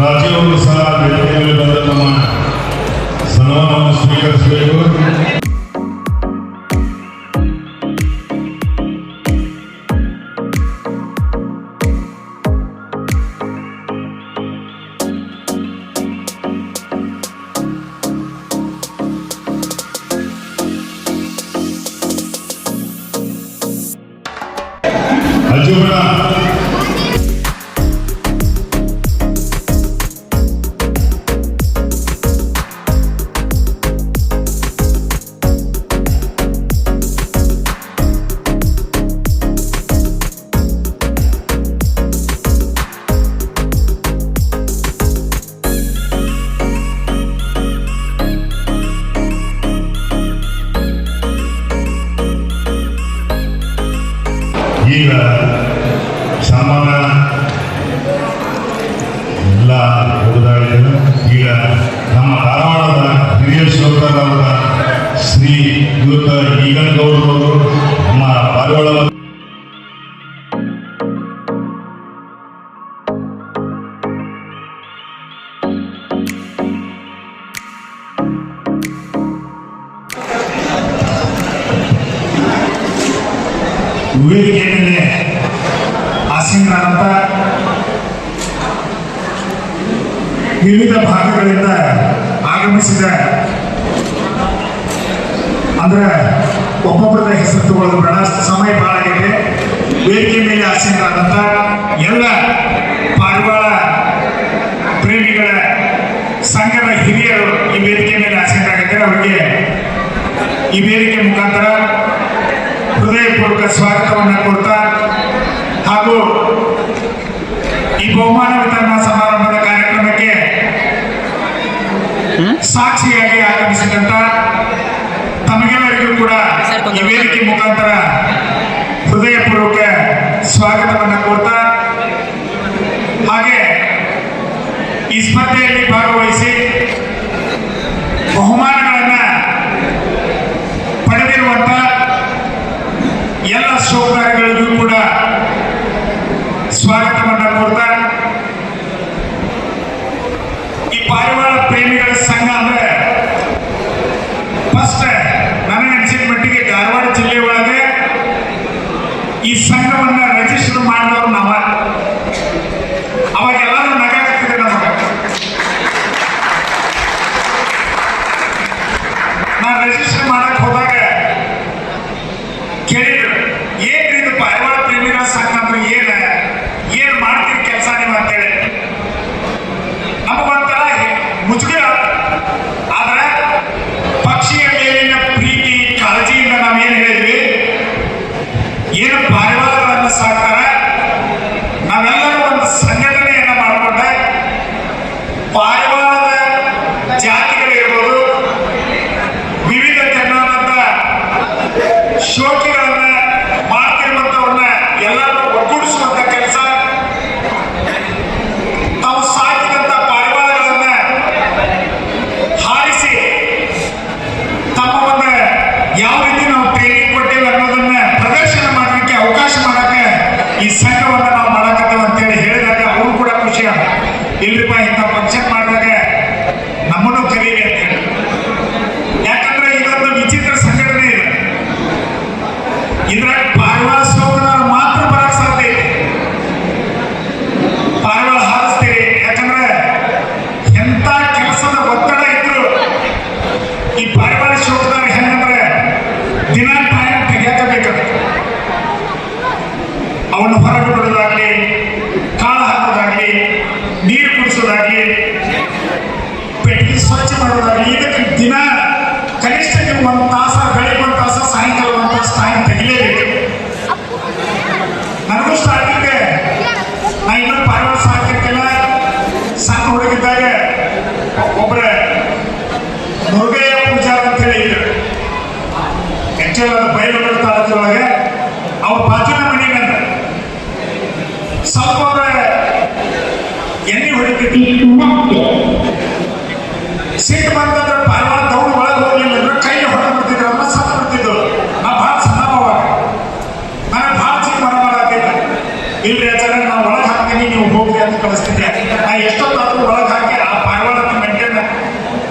ರಾಜ್ಯವರು ಸಹ ವೇದಿಕೆಯಲ್ಲಿ ಬಂದ ತಮ್ಮ ಸನ್ಮಾನವನ್ನು ಸ್ವೀಕರಿಸಬೇಕು. ಅಜ್ಜುಗಡ ಈಗ ಸನ್ಮಾನ ಎಲ್ಲ ಮುಗಿದಾಗಿದೆ. ಈಗ ನಮ್ಮ ಧಾರವಾಡದ ಹಿರಿಯ ಶೋಧಕರಾದ ಶ್ರೀ ಯುವಕ ಈಗನಗೌಡರವರು ನಮ್ಮ ಪಾರಿವಾಳ ವೇದಿಕೆ ಮೇಲೆ ಆಸೀನರಾದಂಥ ವಿವಿಧ ಭಾಗಗಳಿಂದ ಆಗಮಿಸಿದ ಅಂದ್ರೆ ಒಬ್ಬೊಬ್ಬರದ ಹೆಸರು ತಗೊಳ್ಳೋದು ಬೇಡ, ಸಮಯ ಬಹಳ ಆಗೈತೆ. ವೇದಿಕೆ ಮೇಲೆ ಆಸೀನರಾದಂಥ ಎಲ್ಲ ಪಾರಿವಾಳ ಶಂಕರ್ ಅವರಿಗೆ ಈ ವೇದಿಕೆ ಮುಖಾಂತರ ಹೃದಯಪೂರ್ವಕ ಸ್ವಾಗತವನ್ನು ಕೊಡ್ತಾ ಹಾಗೂ ಈ ಬಹುಮಾನ ವಿತರಣಾ ಸಮಾರಂಭದ ಕಾರ್ಯಕ್ರಮಕ್ಕೆ ಸಾಕ್ಷಿಯಾಗಿ ಆಗಮಿಸಿದಂತ ತಮಗೆಲ್ಲರಿಗೂ ಕೂಡ ಈ ವೇದಿಕೆ ಮುಖಾಂತರ ಹೃದಯಪೂರ್ವಕ ಸ್ವಾಗತವನ್ನು ಕೊಡ್ತಾ ಹಾಗೆ ಈ ಸ್ಪರ್ಧೆಯಲ್ಲಿ ಭಾಗವಹಿಸಿ ಬಹುಮಾನಗಳನ್ನ ಪಡೆದಿರುವಂತ ಎಲ್ಲ ಶೋಕಾರಿಗಳಿಗೂ ಕೂಡ ಸ್ವಾಗತವನ್ನು ಕೊಡ್ತಾ ಈ ಪಾರಿವಾಳ ಪ್ರೇಮಿಗಳ ಸಂಘ ಅಂದ್ರೆ ಫಸ್ಟ್ ನನಗೆ ಅನಿಸಿದ ಮಟ್ಟಿಗೆ ಧಾರವಾಡ ಜಿಲ್ಲೆ ಒಳಗೆ ಈ ಸಂಘವನ್ನ ರಿಜಿಸ್ಟರ್ ಮಾಡಿದವರು ನಾವ ಅವಾಗೆಲ್ಲರೂ ನಗಾಗ್ತಿದೆ ನಮಗ ನಾ ರಿಜಿಸ್ಟರ್ ಮಾಡಕ್ ಹೋದಾಗ ಕೇಳಿದ್ರು ಏನ್ರಿ ಇದು ಪಾರಿವಾಳ ಪ್ರೇಮಿಗಳ ಸಂಘ ಅಂದ್ರೆ ಏನ್ ಮಾಡ್ತೀರಿ ಕೆಲಸ ನೀವು ಅಂತೇಳಿ ನಮಗೊಂಥರ ಮುಜುಗರ ಆದ್ರೆ ಪಕ್ಷಿಯ ಮೇಲಿನ ಪ್ರೀತಿ ಕಾಳಜಿಯಿಂದ ನಾವೇನ್ ಹೇಳಿದ್ವಿ ಏನು ಪಾರಿವಾಳಗಳನ್ನ ಸಾಕ್ತಾರ ನಾವೆಲ್ಲರೂ ಒಂದು ಸಂಘಟನೆಯನ್ನ ಮಾಡಿಕೊಂಡೆ ಪಾರಿವಾಳದ ಜಾತಿಗಳಿರ್ಬೋದು ವಿವಿಧ ಜನರಂತ ಶೋಕಿಗಳನ್ನ ಮಾಡ್ತಿರುವಂತವ್ರನ್ನ ಎಲ್ಲರೂ ಒಗ್ಗೂಡಿಸುವಂತ ಕೆಲಸ ತಾವು ಸಾಕಿದಂತ ಪಾರಿವಾಳಗಳನ್ನ ಹಾರಿಸಿ ತಮ್ಮ ಒಂದು ಯಾವ ರೀತಿ ನಾವು ಟ್ರೈನಿಂಗ್ ಕೊಟ್ಟೇವೆ ಅನ್ನೋದನ್ನ ಪ್ರದರ್ಶನ ಮಾಡಲಿಕ್ಕೆ ಅವಕಾಶ ಮಾಡಕ್ಕೆ ಈ ಸಂಘವನ್ನ ನಾವು ಮಾಡಕತ್ತೇವೆ ಅಂತೇಳಿ ಹೇಳಿದಾಗ ಅವರು ಕೂಡ ಖುಷಿ ಇಲ್ರಿಪ್ಪ ಇಂಥ ಫಂಕ್ಷನ್ ಮಾಡಿದಾಗ ನಮ್ಮನ್ನು ಕರೀರಿ ಅಂತ ಹೇಳಿ ಯಾಕಂದ್ರೆ ಇದೊಂದು ವಿಚಿತ್ರ ಸಂಘಟನೆ ಇದೆ ಇದ್ರಾಗ ಪಾರಿವಾಳ ಶೋಕದವ್ರು ಮಾತ್ರ ಬರಕ್ ಸಾಧ್ಯ ಇದೆ ಪಾರಿವಾಳ ಹಾರಿಸ್ತೀರಿ ಯಾಕಂದ್ರೆ ಎಂತ ಕೆಲಸದ ಒತ್ತಡ ಇದ್ರು ಈ ಪಾರಿವಾಳ ಶೋಕದವ್ರು ಹೆಂಗಂದ್ರೆ ದಿನ ಟೈಮ್ ತೆಗಿಯಕಬೇಕಾಗುತ್ತೆ ಅವನು ಹೊರಗೆ ಬಿಡೋದಾಗ್ಲಿ ಕಾಳು ಹಾಕೋದಾಗ್ಲಿ ನೀರು ಕುಡಿಸೋದಾಗ್ಲಿ ಪೆಟ್ಟಿಗೆ ಸ್ವಚ್ಛ ಮಾಡೋದಾಗ್ಲಿ ಇದಕ್ಕೆ ದಿನ ಕನಿಷ್ಠ ನೀವು ಒಂದು ತಾಸ ಬೆಳಿಗ್ಗೆ ಒಂದು ತಾಸ ಸಾಯಂಕಾಲ ಒಂದು ತಾಸು ಟೈಮ್ ತೆಗಿಲೇಬೇಕು ನನಗೂ ಸ್ಟಾರ್ಟಿಂಗ್ ನಾ ಇನ್ನೂ ಪಾರಿವಾಳ ಸಾಕಿರ್ತಿಲ್ಲ ಸಣ್ಣ ಹುಡುಗಿದ್ದಾಗ ಒಬ್ಬರ ಮುರುಗಯ್ಯ ಪೂಜಾರ್ ಅಂತ ಹೇಳಿ ಇದ್ರು ಆಕ್ಚುಲಿ ಅದು ಬಯಲು ತಾಲೂಕಿನೊಳಗೆ ಅವ್ರ ಬಾಜುನ ಮನೆ ನಂದ ಸ್ವಲ್ಪ ಎಣ್ಣೆ ಹೊಡಿತಿದ್ರು ಸಿಟ್ಟು ಬಂತಂದ್ರೆ ಪಾರಿವಾಳ ದೌಡ್ ಒಳಗೆ ಹೋಗ್ಲಿಲ್ಲ ಅಂದ್ರೆ ಕೈ ಹೊಡೆದು ಬಿಡ್ತಿದ್ರು ಅಂದ್ರೆ ಸತ್ತು ಬಿಡ್ತಿದ್ರು ನಾ ಭಾಳ ಸಣ್ಣವಾಗ ನನಗೆ ಭಾಳ ಚಿಕ್ಕ ಮರ ಆಗ್ತಿದ್ದ ಇಲ್ರಿ ಆಚಾರ ನಾವು ಒಳಗೆ ಹಾಕ್ತೀನಿ ನೀವು ಹೋಗ್ರಿ ಅಂತ ಕಳಿಸ್ತಿದ್ದೆ ನಾ ಎಷ್ಟೊತ್ತಾದ್ರೂ ಒಳಗೆ ಹಾಕಿ ಆ ಪಾರಿವಾಳನ ಮೇಂಟೈನ್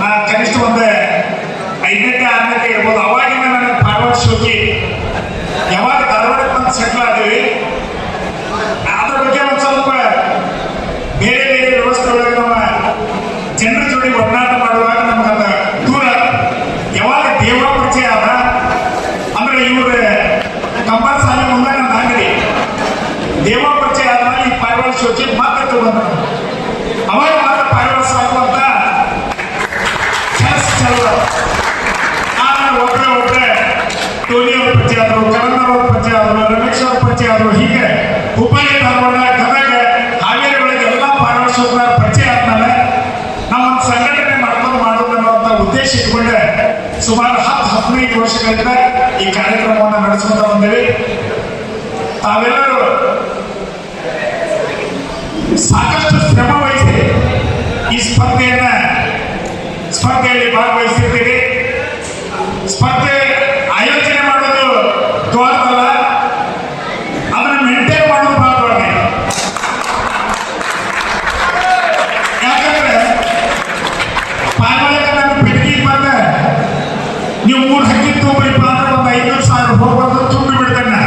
ನಾ ಕನಿಷ್ಠ ಒಂದು 5ನೇ 6ನೇ ಇರ್ಬೋದು ಅವಾಗಿನ ನನಗೆ ಪಾರಿವಾಳ ಶೋಕಿ ಯಾವಾಗ ಧಾರವಾಡಕ್ಕೆ ಬಂದು ಸೆಟ್ಲ್ ಆದೀವಿ ಅದ್ರ ಬಗ್ಗೆ ಒಂದು ಸ್ವಲ್ಪ ಬೇರೆ ಬೇರೆ ವ್ಯವಸ್ಥೆ ಒಳಗೆ ನಮ್ಮ ಜನರ ಜೋಡಿ ಒಡನಾಟ ಮಾಡುವಾಗ ನಮ್ಗದ ದೂರ ಯಾವಾಗ ದೇವ ಪರಿಚಯ ಆದ ಅಂದ್ರೆ ಇವ್ರ ಕಂಪಲ್ ಸಾಲಿ ಮುಂದೆ ನನ್ನ ಅಂಗಡಿ ದೇವ ಪರಿಚಯ ಆದ ಈ ಪಾರಿವಾಳ ಶೋಕಿ ಮತ್ತೆ ತಗೊಂಡ ಅವಾಗ ಮಾತ್ರ ಪಾರಿವಾಳ ಸಾಕುವಂತ ಕೆಲಸ ಚಲೋ ಆಮೇಲೆ ಒಬ್ಬರೇ ಟೋನಿ ಅವ್ರ ಪರಿಚಯ ಆದರು ಕರಂದರ್ ಅವ್ರ ಪರಿಚಯ ಆದರು ರಮೇಶ್ ಅವ್ರ ಪರಿಚಯ ಆದರು ಹೀಗೆ ಹುಬ್ಬಳ್ಳಿ ಧಾರವಾಡ ಗದಗ ಹಾವೇರಿ ಒಳಗೆ ಎಲ್ಲ ಪಾರಿವಾಳ ಶೋಕರ ಪರಿಚಯ ಆದ್ಮೇಲೆ ನಾವು ಒಂದು ಸಂಘಟನೆ ಮಾಡೋದು ಅನ್ನುವಂಥ ಉದ್ದೇಶ ಇಟ್ಕೊಂಡೆ ಸುಮಾರು 10-15 ವರ್ಷಗಳಿಂದ ಈ ಕಾರ್ಯಕ್ರಮವನ್ನು ನಡೆಸ್ಕೊಂತ ಬಂದೇವೆ ತಾವೆಲ್ಲರೂ ಸಾಕಷ್ಟು ಶ್ರಮ ವಹಿಸಿ ಈ ಸ್ಪರ್ಧೆಯಲ್ಲಿ ಭಾಗವಹಿಸಿರ್ತೀರಿ ಸ್ಪರ್ಧೆ ಆಯೋಜನೆ ಮಾಡೋದು ದೊಡ್ಡದಲ್ಲ ಅದನ್ನ ಮೇಂಟೈನ್ ಮಾಡೋದು ಬಹಳ ದೊಡ್ಡದು ಯಾಕಂದ್ರೆ ಪಾರಿವಾಳಕ್ಕೆ ನಾನು ಪೆಟ್ಟಿಗೆ ಬಂದ ನೀವು 3 ಹಕ್ಕಿ ತುಂಬಿಪ್ಪ ಅಂದ್ರೆ ಒಂದು 500,000 ಹೋಗ್ಬಂದು ತುಂಬಿ ಬಿಡ್ತಾನೆ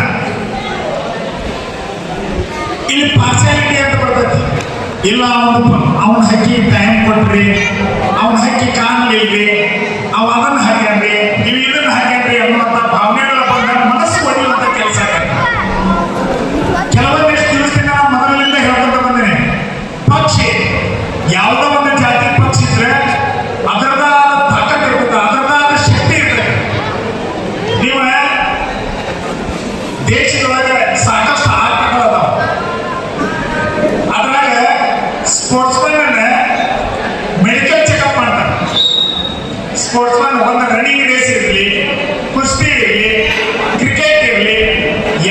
ಇಲ್ಲಿ ಪಾರ್ಶಾಲಿಟಿ ಅಂತ ಬರ್ತೈತಿ ಇಲ್ಲ ಅವನ ಹಕ್ಕಿ ಟೈಮ್ ಕೊಟ್ರಿ ಅವನ ಹಕ್ಕಿ ಕಾಣಲಿಲ್ರಿ ಅವ ಅದನ್ನ ಹಾಕ್ಯಾನ್ರಿ ನೀವು ಇದನ್ನ ಹಾಕ್ಯಾನ್ರಿ ಅನ್ನುವಂಥ ಭಾವನೆಗಳ ಬಂದಾಗ ಮನಸ್ಸು ಹೊಡೆಯುವಂಥ ಕೆಲಸ ಕೆಲವೊಂದಿಷ್ಟು ದಿವಸದಿಂದ ನಾವು ಮೊದಲಿನಿಂದ ಹೇಳ್ಕೊಂತ ಬಂದೇನೆ ಪಕ್ಷಿ ಯಾವುದೋ ಒಂದು ಜಾತಿ ಪಕ್ಷಿ ಇದ್ರೆ ಅದರದ ತಾಕತ್ ಇರ್ತದೆ ಅದರದ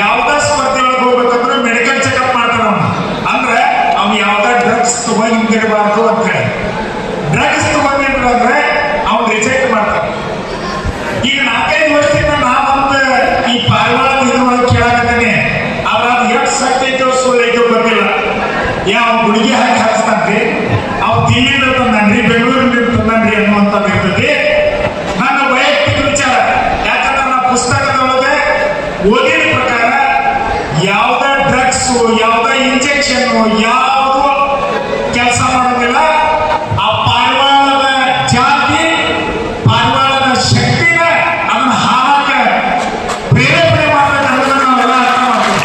ಯಾವ್ದ ಸ್ಪರ್ಧೆ ಒಳಗೆ ಹೋಗ್ಬೇಕಂದ್ರೆ ಮೆಡಿಕಲ್ ಚೆಕಪ್ ಮಾಡ್ತಾರ ಅಂದ್ರೆ ಅವ್ನು ಯಾವ್ದ ಡ್ರಗ್ಸ್ ತಗೊಂಡಿರಬಾರ್ದು ಅಂತ ಹೇಳಿ ಡ್ರಗ್ಸ್ ತಗೊಂಡಿದ್ರೆ ಅವ್ನು ರಿಜೆಕ್ಟ್ ಮಾಡ್ತಾನೆ. ಈಗ 4-5 ವರ್ಷದಿಂದ ನಾವಂತ ಈ ಪಾರಿವಾಳ ಇದ್ರೊಳಗೆ ಕೇಳಾಕತ್ತೇನೆ ಅವ್ರ ಎಷ್ಟು ಸತ್ಯ ಐತೋ ಸುಳ್ಳು ಐತೋ ಗೊತ್ತಿಲ್ಲ. ಯಾವ ಗುಳಿಗೆ ಹಾಕಿ ಹಾಕಿಸ್ತಾನ್ರಿ, ಅವ್ ದಿಲ್ಲಿಂದ ತಂದಾನ್ರಿ, ಬೆಂಗಳೂರಿನಿಂದ ತಂದಾನ್ರಿ ಅನ್ನುವಂಥದ್ದು ಇರ್ತೈತಿ. ನನ್ನ ವೈಯಕ್ತಿಕ ವಿಚಾರ, ಯಾಕಂದ್ರೆ ನನ್ನ ಪುಸ್ತಕದೊಳಗೆ ಓದಿದ ಪ್ರಕಾರ ಯಾವ್ದ ಡ್ರಗ್ಸ್ ಯಾವ್ದ ಇಂಜೆಕ್ಷನ್ ಯಾವುದು ಕೆಲಸ ಮಾಡೋದಿಲ್ಲ. ಆ ಪಾರಿವಾಳದ ಜಾತಿ ಪಾರಿವಾಳದ ಶಕ್ತಿನ ಅದನ್ನ ಹಾಳಾಕ ಪ್ರೇರೇಪಣೆ ಮಾಡಬೇಕು ಅನ್ನೋದನ್ನ ನಾವೆಲ್ಲ ಅರ್ಥ ಮಾಡ್ತೀವಿ.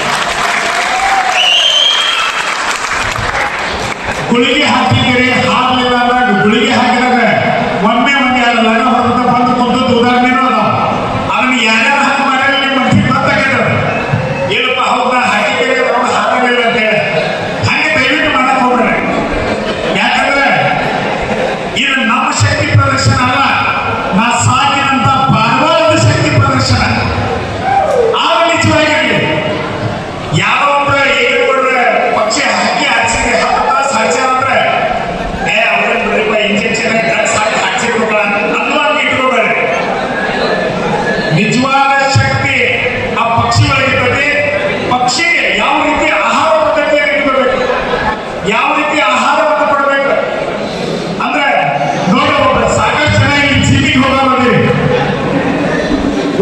ಗುಳಿಗೆ ಹಾಕಿದ್ದೀರಿ ಹಾಕ್ಲಿಲ್ಲ ಅಂದಾಗ ಗುಳಿಗೆ ಹಾಕಿದಾಗ ಒಮ್ಮೆ ಎರಡಲ್ಲ ಹೊರತ ಬಂದು ಕುಂತದ್ದು ಉದಾಹರಣೆನೂ ಅದಾವ. ಅದನ್ನ ಯಾರ್ಯಾರು ಹಾಕಿ ಮಾಡ್ಯಾರ ನಿಮ್ಮ ಮನಸ್ಸಿಗೆ ಗೊತ್ತಾಗ್ಯದ ಏನಪ್ಪ ಹೌದಾ ಹಾಕಿದ್ದೀರಿ ಅವ್ರು ಹಾಕಲಿಲ್ಲ ಅಂತ ಹೇಳಿ ಹಂಗೆ ದಯವಿಟ್ಟು ಮಾಡಕ್ ಹೋಗ್ಬೇಡ. ಯಾಕಂದ್ರೆ ಇದು ನಮ್ಮ ಶಕ್ತಿ ಪ್ರದರ್ಶನ ಅಲ್ಲ, ನಾ ಸಾಕಿನಂತ ಪಾರಿವಾಳದ ಶಕ್ತಿ ಪ್ರದರ್ಶನ. ಆಗ ನಿಜವಾಗಿ ಯಾರೋ ಒಬ್ಬ ಏರ್ಕೊಂಡ್ರೆ ಪಕ್ಷಿ ಹಾಕಿ ಹಾಕ್ಸಿದ್ರೆ 10 ತಾಸು ಹಾಕ್ಸ್ಯಾರ ಅಂದ್ರೆ ಅವ್ರೇನ್ ಬಿಡ್ರಿಪ್ಪ ಇಂಜೆಕ್ಷನ್ ಡ್ರಗ್ಸ್ ಹಾಕಿ ಹಾಕ್ಸಿರ್ಬೇಕಲ್ಲ ಅನ್ನುವಂಗೆ ಇಟ್ಕೋಬೇಡ. ನಿಜವಾದ ಶಕ್ತಿ ಆ ಪಕ್ಷಿ ಒಳಗಿರ್ತದೆ. ಪಕ್ಷಿಗೆ ಯಾವ ರೀತಿ ಆಹಾರ ಪದ್ಧತಿಯನ್ನು ಇಟ್ಕೋಬೇಕು, ಯಾವ ರೀತಿ ಆಹಾರವನ್ನು ಕೊಡಬೇಕು ಅಂದ್ರೆ ನೋಡಬಹುದು. ಸಾಕಷ್ಟು ಜನ ಈ ಜಿಮ್ಮಿಗೆ ಹೋಗೋದಿರಿ,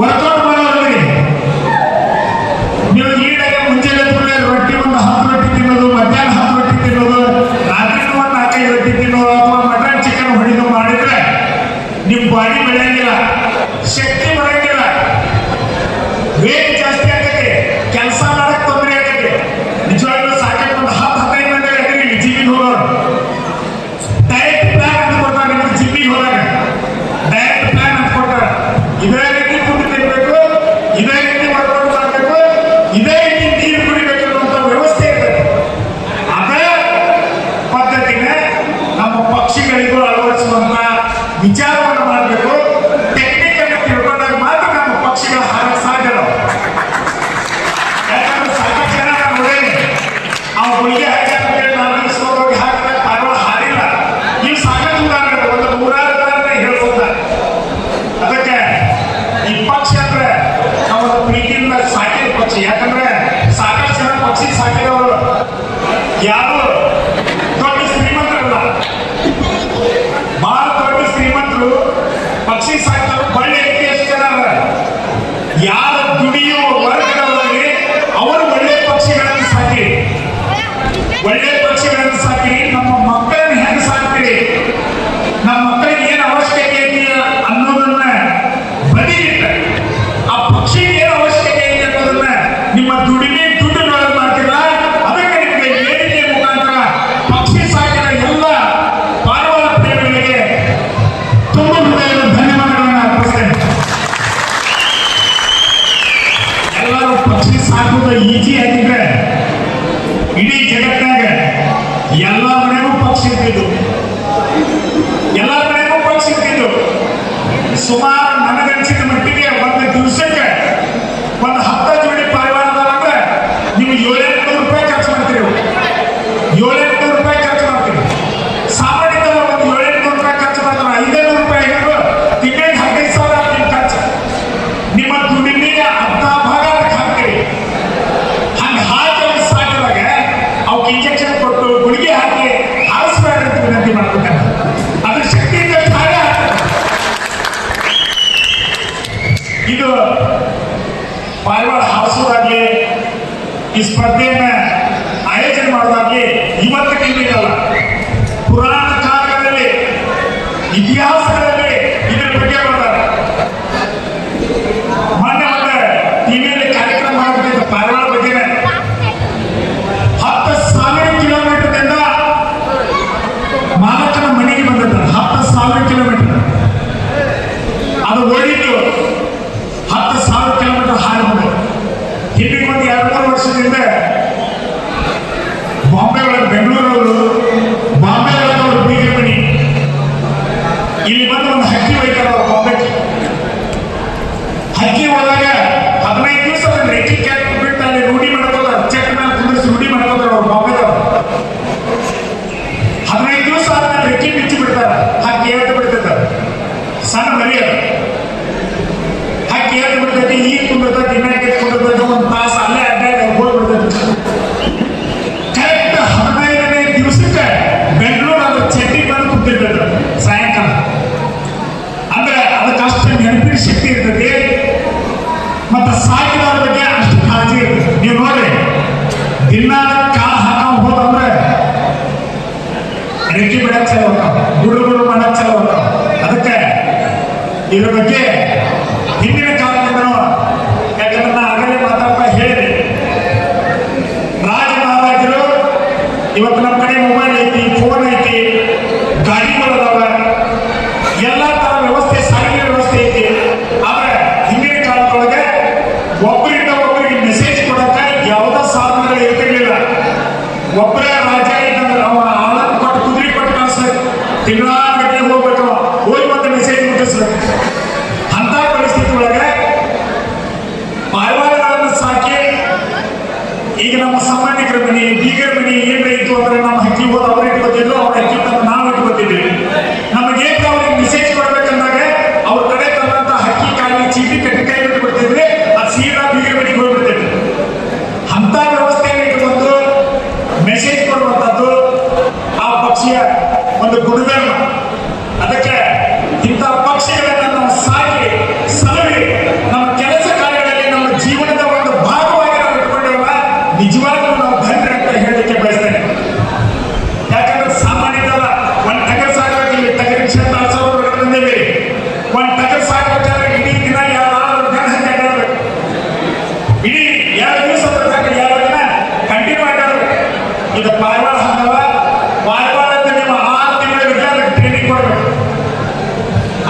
ವರ್ಕೌಟ್ ಮಾಡೋದಿರಿ. ನೀವು ಈಡಾಗ ಮುಂಜಾನೆ ರೊಟ್ಟಿ ಒಂದು 10 ರೊಟ್ಟಿ ತಿನ್ನೋದು, ಮಧ್ಯಾಹ್ನ 10 ರೊಟ್ಟಿ ತಿನ್ನೋದು, ರಾತ್ರಿ ಒಂದು 4-5 ರೊಟ್ಟಿ ತಿನ್ನೋದು ಅಥವಾ ಮಟನ್ ಚಿಕನ್ ಹೊಡಿದು ಮಾಡಿದ್ರೆ ನಿಮ್ ಬಾಡಿ ಬೆಳೆಯಂಗಿಲ್ಲ, ಶಕ್ತಿ ಬರಂಗಿಲ್ಲ, ವೇಟ್ ಜಾಸ್ತಿ ಆಗತ್ತೆ, ಕೆಲಸ ಮಾಡಕ್ ತೊಂದರೆ ಆಗತ್ತೆ. ನಿಜವಾಗ್ಲೂ ಸಾಕಷ್ಟು ಒಂದು 10-15 ಮಂದಿ ಆಗಿರಿ ಜಿಮ್ಮಿಗೆ ಹೋಗೋರು. ಡಯಟ್ ಪ್ಲಾನ್ ಅಂತ ಕೊಡ್ತಾರೆ ನಿಮ್ಗೆ ಜಿಮ್ಮಿಗೆ ಹೋದಾಗ. ಡಯಟ್ ಪ್ಲಾನ್ ಅಂತ ಕೊಡ್ತಾರೆ. ಇದೇ ರೀತಿ ಫುಡ್ ತಿನ್ಬೇಕು, ಇದೇ ರೀತಿ ವರ್ಕೌಟ್ ಮಾಡಬೇಕು, ಇದೇ ರೀತಿ ನೀರು ಕುಡಿಬೇಕು ಅನ್ನುವಂಥ ವ್ಯವಸ್ಥೆ ಇರ್ತದೆ. ಅದೇ ಪದ್ಧತಿನ ನಮ್ಮ ಪಕ್ಷಿಗಳಿಗೂ ಅಳವಡಿಸುವಂತ ವಿಚಾರವನ್ನು ಮಾಡಬೇಕು. ಟೆಕ್ನಿಕ್ ಅನ್ನು ತಿಳ್ಕೊಂಡಾಗ ಮಾತ್ರ ನಮ್ಮ ಪಕ್ಷಿಗಳ ಹಾರಕ್ಕೆ ಸಾಧ್ಯ. ಯಾಕಂದ್ರೆ ಸಾಕಷ್ಟು ಜನ ನಾನು ನೋಡೇನಿ, ಅವ್ನು ಗುಳಿಗೆ ಹಾಕಿ ಹೋಗಿ ಹಾಕಿದಾಗ ಪಾರಿವಾಳ ಹಾರಿಲ್ಲ. ನೀವು ಸಾಕಷ್ಟು ಉದಾಹರಣೆ ಒಂದು 100 ಉದಾಹರಣೆ ಹೇಳ್ಬೋದ. ಅದಕ್ಕೆ ಈ ಪಕ್ಷಿ ಅಂದ್ರೆ ನಾವು ಪ್ರೀತಿಯಿಂದ ಸಾಕಿದ ಪಕ್ಷಿ. ಯಾಕಂದ್ರೆ ಸಾಕಷ್ಟು ಜನ ಪಕ್ಷಿ ಸಾಕಿದವರು ಯಾರು ದೊಡ್ಡ ಶ್ರೀಮಂತರಲ್ಲ, ಬಹಳ ದೊಡ್ಡ ಶ್ರೀಮಂತರು ಪಕ್ಷಿ ಸಾಕಿದವರು ಒಳ್ಳೆ ಎಷ್ಟು ಜನ ಯಾರ ದುಡಿಯುವ ವರ್ಗದವರಿಗೆ ಅವರು ಒಳ್ಳೆ ಪಕ್ಷಿಗಳನ್ನು ಸಾಕಿ, ಒಳ್ಳೆ ಪಕ್ಷಿಗಳನ್ನು ಸಾಕಿ. ನಮ್ಮ ಮಕ್ಕಳನ್ನ ಹೆಂಗೆ ಸಾಕ್ತೀರಿ, ನಮ್ಮ ಮಕ್ಕಳಿಗೆ ಏನು ಅವಶ್ಯಕತೆ ಐತಿ ಅನ್ನೋದನ್ನ ಬದಿಗಿಟ್ಟ ಆ ಪಕ್ಷಿಗೆ ಏನು ಅವಶ್ಯಕತೆ ಐತಿ ಅನ್ನೋದನ್ನ ನಿಮ್ಮ ದುಡ್ಡಿನೊಳಗೆ ಮಾಡ್ತಿಲ್ಲ. ಅದಕ್ಕೆ ನಿಮಗೆ ವೇದಿಕೆಯ ಮುಖಾಂತರ ಪಕ್ಷಿ ಸಾಕಿದ ಎಲ್ಲ ಪಾರಿವಾಳ ಪ್ರೇಮಿಗಳಿಗೆ ತುಂಬ ಹೃದಯದ ಧನ್ಯವಾದಗಳನ್ನು ಅರ್ಪಿಸ್ತೇನೆ. ಎಲ್ಲರೂ ಪಕ್ಷಿ ಸಾಕೋದು ಈಜಿ ಆಗಿದ್ರೆ ಇಡೀ ಜಗತ್ತಿನಾಗ ಎಲ್ಲ ಮನೆಗೂ ಪಕ್ಷಿ ಇರ್ತಿದ್ದು, ಎಲ್ಲ ಮನೆಗೂ ಪಕ್ಷಿ ಇರ್ತಿದ್ದು. ಸುಮಾರು ನನಗನ್ಸಿದ ಮಟ್ಟಿಗೆ ಒಂದು ದಿವಸಕ್ಕೆ ಒಂದು 10 ಜೋಡಿ ಪಾರಿವಾಳದವ್ರಂದ್ರೆ ನೀವು 700-800 ರೂಪಾಯಿ ಖರ್ಚು ಮಾಡ್ತೀರಿ. 700-800 ರೂಪಾಯಿ ಖರ್ಚು ಮಾಡ್ತೀರಿ. ಸಾಮಾನ್ಯವಾಗಿ ಒಂದು 700-800 ರೂಪಾಯಿ ಖರ್ಚು ಮಾಡ್ತಾರೆ. 500 ರೂಪಾಯಿ ತಿಂಗಳಿಗೆ 15,000 ನಿಮ್ಮ ಖರ್ಚು. ನಿಮ್ಮ ದುಡಿಮೆಯ ಅರ್ಧ ಭಾಗ ಅದಕ್ಕೆ ಹಾಕ್ತೀರಿ. ಹಂಗೆ ಹಾಕಿ ಸಾಕಿದಾಗ ಅವಕ್ಕೆ ಇಂಜೆಕ್ಷನ್ ಕೊಟ್ಟು ಗುಳಿಗೆ ಹಾಕಿ ಹಾರಿಸ್ಬೇಡ ಅಂತ ವಿನಂತಿ ಮಾಡ್ಬೇಕಾದ್ರೆ ಅದ್ರ ಶಕ್ತಿಯಿಂದ ಕಾರ್ಯ ಇದು ಪಾರಿವಾಳ ಹಾರಿಸೋದಾಗ್ಲಿ ಈ ಸ್ಪರ್ಧೆಯನ್ನ ಆಯೋಜನೆ ಮಾಡೋದಾಗ್ಲಿ ಇವತ್ತಿಗೆ ಇದಲ್ಲ. ಪುರಾಣ ಕಾಲಗಳಲ್ಲಿ ಇತಿಹಾಸಗಳಲ್ಲಿ ಇದರ ಬಗ್ಗೆ ಬರ್ತಾರೆ. ಮೊನ್ನೆ ಒಂದು ಟಿವಿಯಲ್ಲಿ ಕಾರ್ಯಕ್ರಮ ಮಾಡಬೇಕಿದ್ದ ಪಾರಿವಾಳ ಬಗ್ಗೆ 10,000 ಕಿಲೋಮೀಟರ್ದಿಂದ ಮಾಲಕನ ಮನೆಗೆ ಬಂದಿದ್ದಾರೆ. 10,000 ಕಿಲೋಮೀಟರ್ ಅದು ಓಡಿದ್ದು 10,000 ಕಿಲೋಮೀಟರ್ ಹಾರಿ ಬಂದ. ಹಿಂದಿಗೆ ಒಂದು 2-3 ವರ್ಷದಿಂದ ಬಾಂಬೆ ಒಳಗೆ ಬೆಂಗಳೂರವರು ಬಾಂಬೆ ಒಳಗೆ ಅವರು ಬೀಗರ ಮನಿ ಇಲ್ಲಿ ಬಂದು ಒಂದು ಹಕ್ಕಿ ಒಯ್ತಾರೆ. ಅವರು ಬಾಂಬೆಗೆ ಹಕ್ಕಿ ಒಳಗೆ 15 ದಿವಸ ರೇಖಿ ಕ್ಯಾಟ್ ಬಿಟ್ಟು ಕುಂದಿರ್ತೈತಿ, ಈಗ ಕುಂದಿರ್ತೈತಿ, ಇನ್ನಕ್ಕೆ ಕುಂದಿರ್ತೈತಿ, ಒಂದು ತಾಸು ಅಲ್ಲೇ ಅಡ್ಡಾಡಿ ಹೋಗ್ಬಿಡ್ತೈತಿ. ಕರೆಕ್ಟ್ 15ನೇ ದಿವಸಕ್ಕೆ ಬೆಂಗಳೂರು ಅದ್ರ ಚಟ್ನಿ ಬಂದು ಕುಂತಿರ್ತೈತೆ ಸಾಯಂಕಾಲ. ಅಂದ್ರೆ ಅದಕ್ಕಷ್ಟು ನೆನಪಿನ ಶಕ್ತಿ ಇರ್ತೈತಿ ಮತ್ತು ಸಾಕಿದವ್ರ ಬಗ್ಗೆ ಅಷ್ಟು ಕಾಳಜಿ ಇರ್ತದೆ. ನೀವು ನೋಡ್ರಿ, ದಿನ ಕಾಳು ಹಾಕೊಂಡು ಹೋದಂದ್ರೆ ರೆಕ್ಕೆ ಬಿಡಕ್ ಚಲೋ ಹೋಗ್ತಾವ, ಗುಡು ಮಾಡಕ್ ಚಲೋ ಹೋಗ್ತಾವ. ಅದಕ್ಕೆ ಇದ್ರ ಬಗ್ಗೆ ಹಿಂದಿನ ಕಾಲದಿಂದನೂ, ಯಾಕಂದ್ರೆ ನಾ ಆಗಲೇ ಮಾತಾಡ್ತಾ ಹೇಳಿದೆ, ರಾಜ ಮಹಾರಾಜರು ಇವತ್ತು ನಮ್ಮ ಕಡೆ ಮೊಬೈಲ್ ಐತಿ, ಫೋನ್ ಐತಿ, ಗಾಡಿಗಳದಾವ, ಎಲ್ಲ ತರ ವ್ಯವಸ್ಥೆ, ಸಾರಿಗೆ ವ್ಯವಸ್ಥೆ ಐತಿ. ಆದ್ರೆ ಹಿಂದಿನ ಕಾಲದೊಳಗೆ ಒಬ್ಬರಿಂದ ಒಬ್ಬರಿಗೆ ಮೆಸೇಜ್ ಕೊಡಕ ಯಾವುದೋ ಸಾಧನಗಳು ಇರ್ತಿರ್ಲಿಲ್ಲ. ಒಬ್ಬರೇ ರಾಜ ಇದ್ದಂದ್ರೆ ಅವ ಆಳನ್ನು ಕೊಟ್ಟು ಕುದುರೆ ಕೊಟ್ಟು ಕಳಿಸ್ಬೇಕು, ತಿಂಗಳ ಗಟ್ಟಲೆ ಹೋಗ್ಬೇಕು, ಹೋಗಿ ಮತ್ತೆ ಮೆಸೇಜ್ ಮುಟ್ಟಿಸ್ಬೇಕು. ಅಂತ ಪರಿಸ್ಥಿತಿ ಒಳಗೆ ಪಾರಿವಾಳಗಳನ್ನು ಸಾಕಿ ಈಗ ನಮ್ಮ ಸಾಮಾನ್ಯಕರ ಮನೆ, ಬೀಗರ ಮನೆ ಏನ್ರ ಇತ್ತು ಅಂದ್ರೆ ನಮ್ಮ ಹಕ್ಕಿ ಹೋದ ಅವ್ರು ಇಟ್ಕೋತಿದ್ರು, ಅವ್ರ ಹಕ್ಕಿ ತಂದು ನಾವು ಇಟ್ಕೋತಿದ್ವಿ. ನಮಗೆ ಅವ್ರಿಗೆ ಮೆಸೇಜ್ ಕೊಡ್ಬೇಕಂದಾಗ ಅವ್ರ ಕಡೆ ತಂದಂತ ಹಕ್ಕಿ ಕಾಲಿ ಚೀಟಿ ಕಟ್ಟಿ ಕೈ ಬಿಟ್ಟು ಬಿಡ್ತಿದ್ರಿ, ಅದು ಸೀದಾ ಬೀಗರ ಮನೆಗೆ ಹೋಗ್ಬಿಡ್ತಿದ್ವಿ. ಅಂತ ವ್ಯವಸ್ಥೆಯನ್ನು ಇಟ್ಕೊಂಡು ಮೆಸೇಜ್ ಕೊಡುವಂಥದ್ದು ಆ ಪಕ್ಷಿಯ ಒಂದು ಗುಣಧರ್ಮ. ಅದಕ್ಕೆ ಇಂಥ ಪಕ್ಷಿಗಳನ್ನು ನಾವು ಸಾಕಿ ಸಲಹಿ ನಮ್ಮ ಕೆಲಸ ಕಾರ್ಯಗಳಲ್ಲಿ ನಮ್ಮ ಜೀವನದ ಒಂದು ಭಾಗವಾಗಿ ನಾವು ಇಟ್ಕೊಂಡೇವಲ್ಲ, ನಿಜವಾಗ್ಲೂ ನಾವು ಧನ್ಯ ಅಂತ ಹೇಳಲಿಕ್ಕೆ ಬಯಸ್ತೇನೆ. ಯಾಕಂದ್ರೆ ಸಾಮಾನ್ಯದಲ್ಲ, ಒಂದು ಟಗರ್ ಸಾಕಬೇಕು, ಇಲ್ಲಿ ಟಗರ್ ಕ್ಷೇತ್ರ ಸಾವಿರ ಬಂದೇವಿ, ಒಂದು ಟಗರ್ ಸಾಕಬೇಕಾದ್ರೆ ಇಡೀ ದಿನ ಯಾರು ಜನ ಹಂಗೆ ಅಡ್ಡಾಡ್ಬೇಕು, ಇಡೀ 2 ದಿವಸ 2 ದಿನ ಕಂಟಿನ್ಯೂ ಅಡ್ಡಾಡ್ಬೇಕು. ಇದು ಪಾರಿವಾಳ ಹಂಗಲ್ಲ. ಪಾರಿವಾಳ ಅಂತ ನೀವು 6 ತಿಂಗಳಿಗೆ ಟ್ರೈನಿಂಗ್ ಕೊಡ್ಬೇಕು.